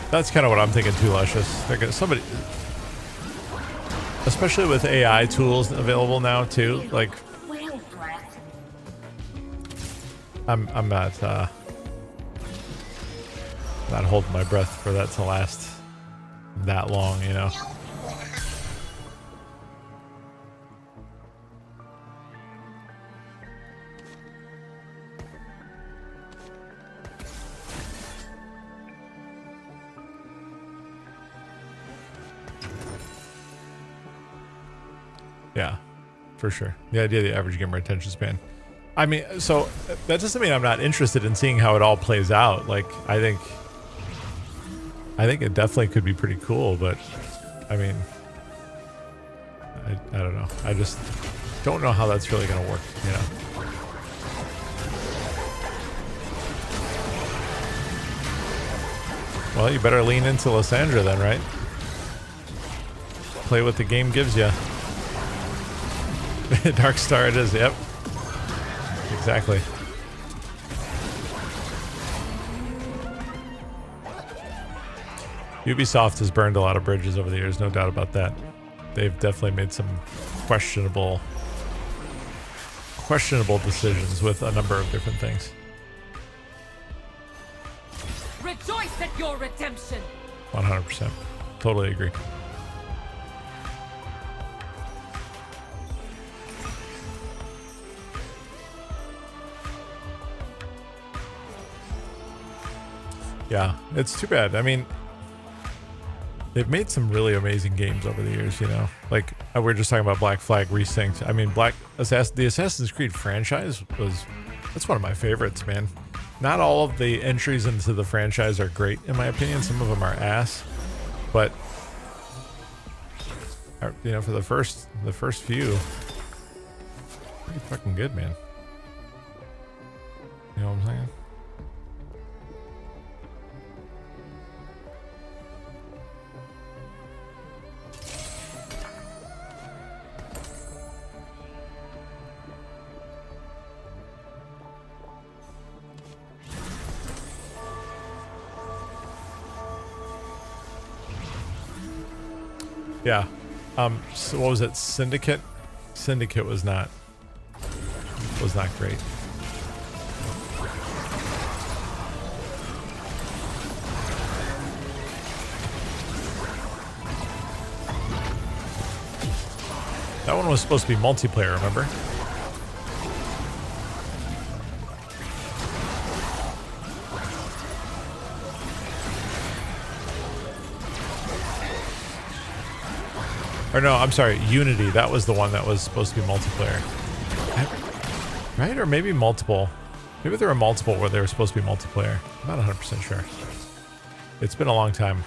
That's kind of what I'm thinking too, Luscious. They're gonna, somebody, especially with AI tools available now too. Like, I'm not holding my breath for that to last that long, you know. Yeah, for sure. The idea of the average gamer attention span. I mean, so that doesn't mean I'm not interested in seeing how it all plays out. Like, I think it definitely could be pretty cool, but I mean, I don't know. I just don't know how that's really going to work, you know. Well, you better lean into Lysandra then, right? Play what the game gives you. Dark Star it is, yep. Exactly. Ubisoft has burned a lot of bridges over the years, no doubt about that. They've definitely made some questionable decisions with a number of different things. Rejoice at your redemption. 100%. Totally agree. Yeah, it's too bad. I mean, they've made some really amazing games over the years, you know? Like, we were just talking about Black Flag resynced. I mean, the Assassin's Creed franchise that's one of my favorites, man. Not all of the entries into the franchise are great, in my opinion. Some of them are ass. But I you know, for the first few, pretty fucking good, man. You know what I'm saying? Yeah. So what was it? Syndicate? Syndicate was not great. That one was supposed to be multiplayer, remember? Or no, I'm sorry, Unity. That was the one that was supposed to be multiplayer. Right? Or maybe multiple. Maybe there were multiple where they were supposed to be multiplayer. I'm not 100% sure. It's been a long time.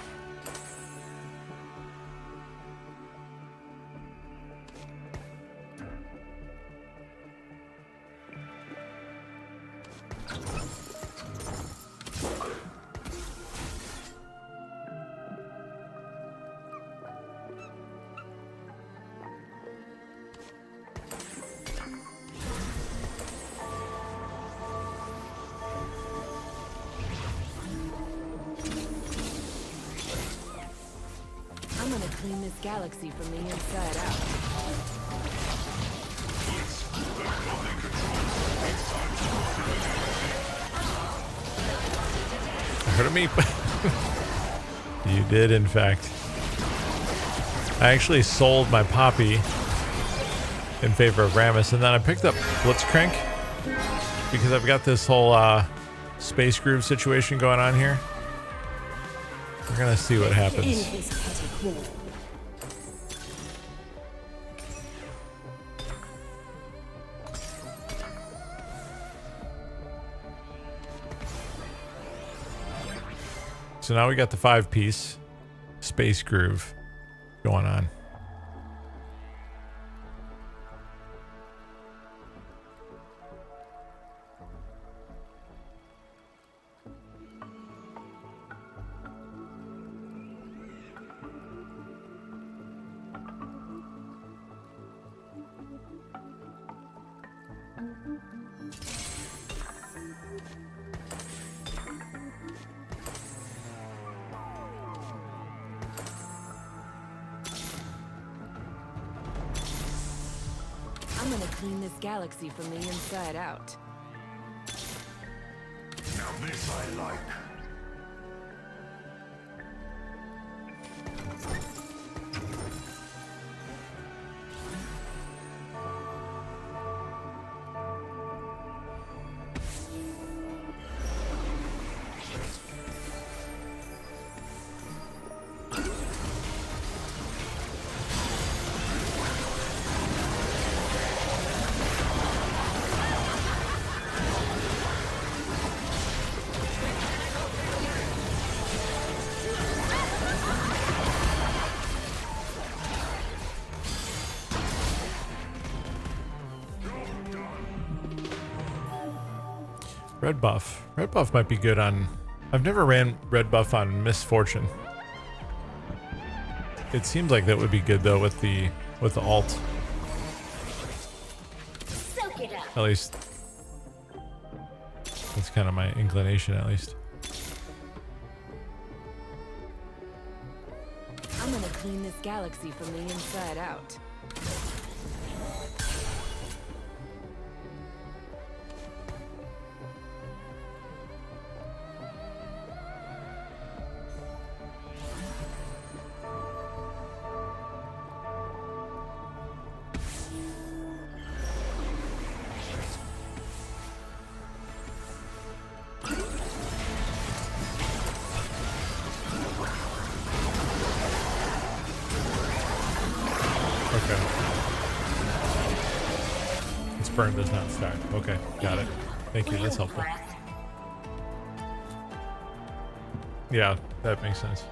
I'm gonna clean this galaxy from the inside out. Heard of me? You did, in fact. I actually sold my Poppy in favor of Rammus, and then I picked up Blitzcrank because I've got this whole space groove situation going on here. We're gonna see what happens. So now we got the 5-piece space groove going on. I'm gonna clean this galaxy from the inside out. Now this I like. Red buff. Red buff might be good on... I've never ran red buff on Misfortune. It seems like that would be good though with the alt. Soak it up. At least that's kind of my inclination, at least. I'm gonna clean this galaxy from the inside out. Okay. Its burn does not start. Okay, got it. Thank you, that's helpful. Yeah, that makes sense.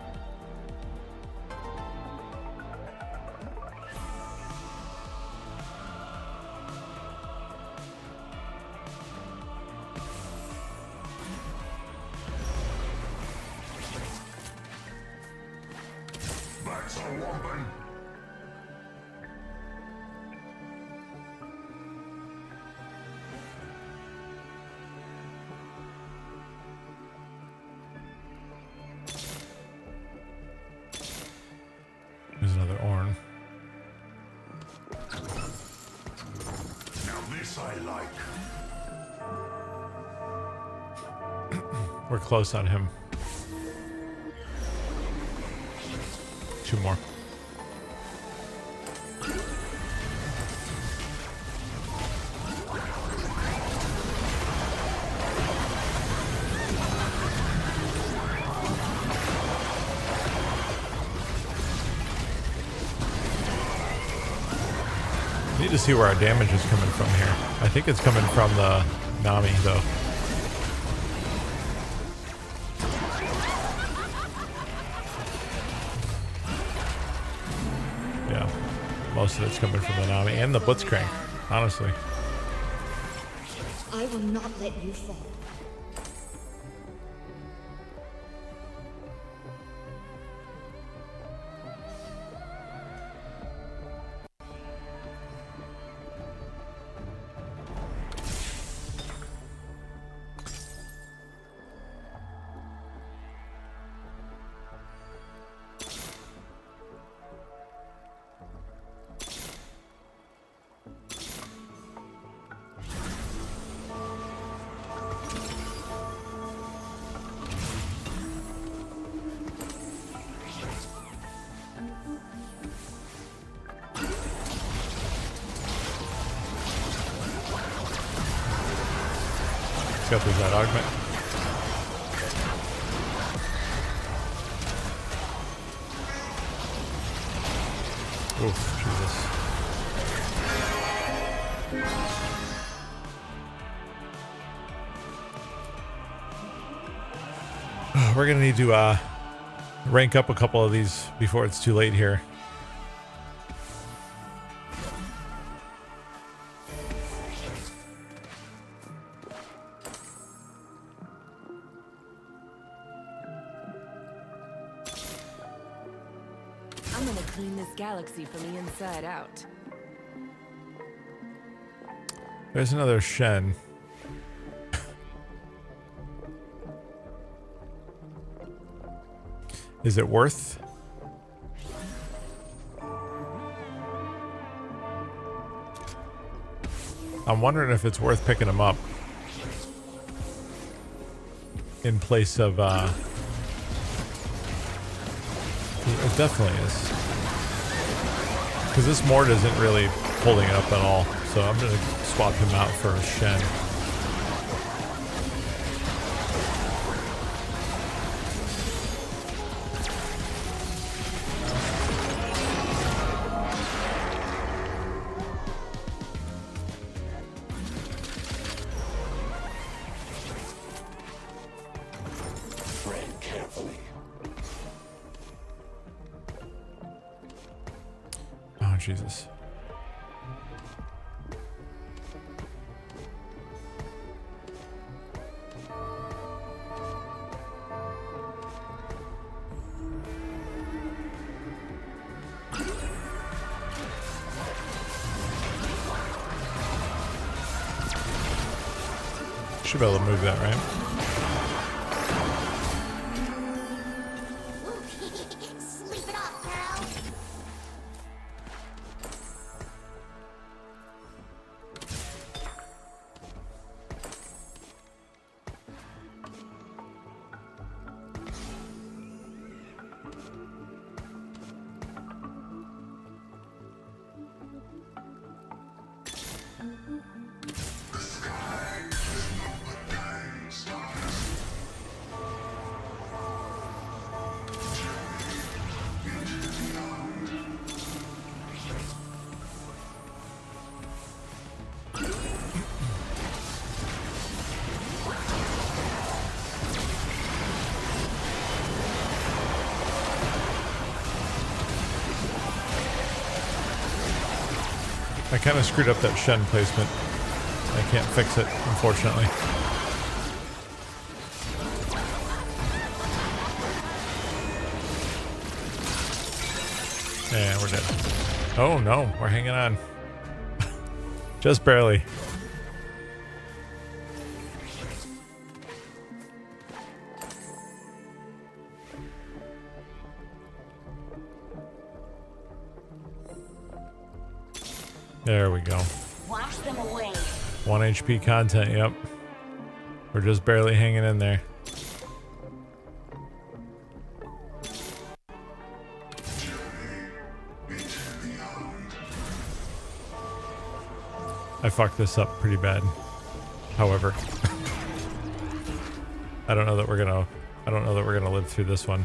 This I like. We're close on him. 2 more. Need to see where our damage is coming from here. I think it's coming from the Nami though. Yeah, most of it's coming from the Nami and the Blitzcrank, honestly. I will not let you fall. Got through that augment. Oof, Jesus. We're gonna need to rank up a couple of these before it's too late here. I'm gonna clean this galaxy from the inside out. There's another Shen. Is it worth? I'm wondering if it's worth picking him up in place of it definitely is, because this Mord isn't really holding it up at all, so I'm gonna swap him out for a Shen. Jesus. Should be able to move that, right? Sleep it off, girl. I kind of screwed up that Shen placement. I can't fix it, unfortunately. And we're dead. Oh no, we're hanging on. Just barely. There we go. Wash them away. 1 HP content, yep. We're just barely hanging in there. I fucked this up pretty bad. However, I don't know that we're gonna live through this one.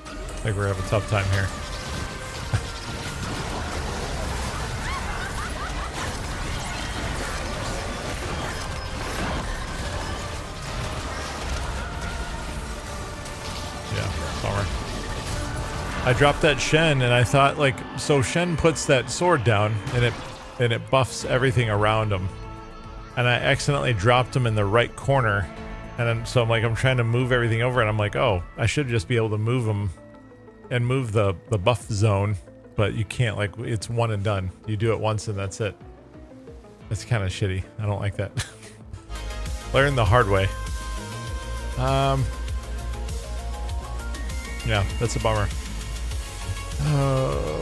I think we're gonna have a tough time here. Yeah, bummer. I dropped that Shen and I thought like, so Shen puts that sword down and it buffs everything around him. And I accidentally dropped him in the right corner. And then, so I'm trying to move everything over and I'm like, oh, I should just be able to move him and move the buff zone. But you can't, like, it's one and done. You do it once and that's it. That's kind of shitty. I don't like that. Learn the hard way. Yeah, that's a bummer.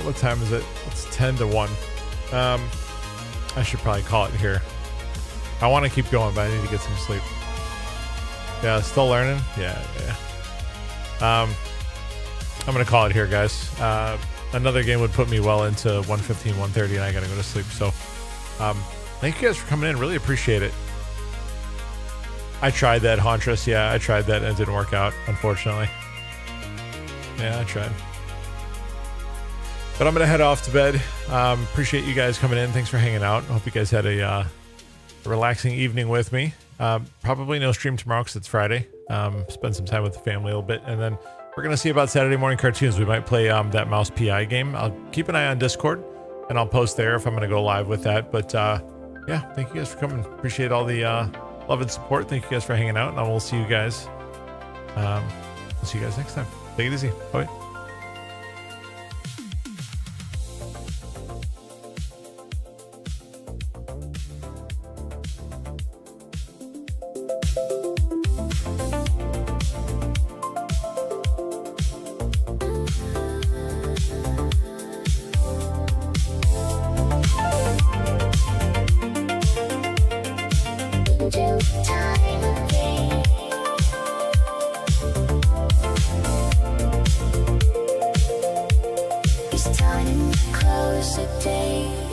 What time is it? It's 10 to 1. I should probably call it here. I want to keep going, but I need to get some sleep. Yeah, still learning? Yeah. I'm going to call it here, guys. Another game would put me well into 1:15, 1:30, and I got to go to sleep. So, thank you guys for coming in. Really appreciate it. I tried that, Hauntress. Yeah, I tried that, and it didn't work out, unfortunately. Yeah, I tried. But I'm going to head off to bed. Appreciate you guys coming in. Thanks for hanging out. I hope you guys had a relaxing evening with me. Probably no stream tomorrow because it's Friday. Spend some time with the family a little bit. And then we're going to see about Saturday morning cartoons. We might play that Mouse PI game. I'll keep an eye on Discord and I'll post there if I'm going to go live with that. But yeah, thank you guys for coming. Appreciate all the love and support. Thank you guys for hanging out. And I will see you guys. We'll see you guys next time. Take it easy. Bye. It's time to close the day.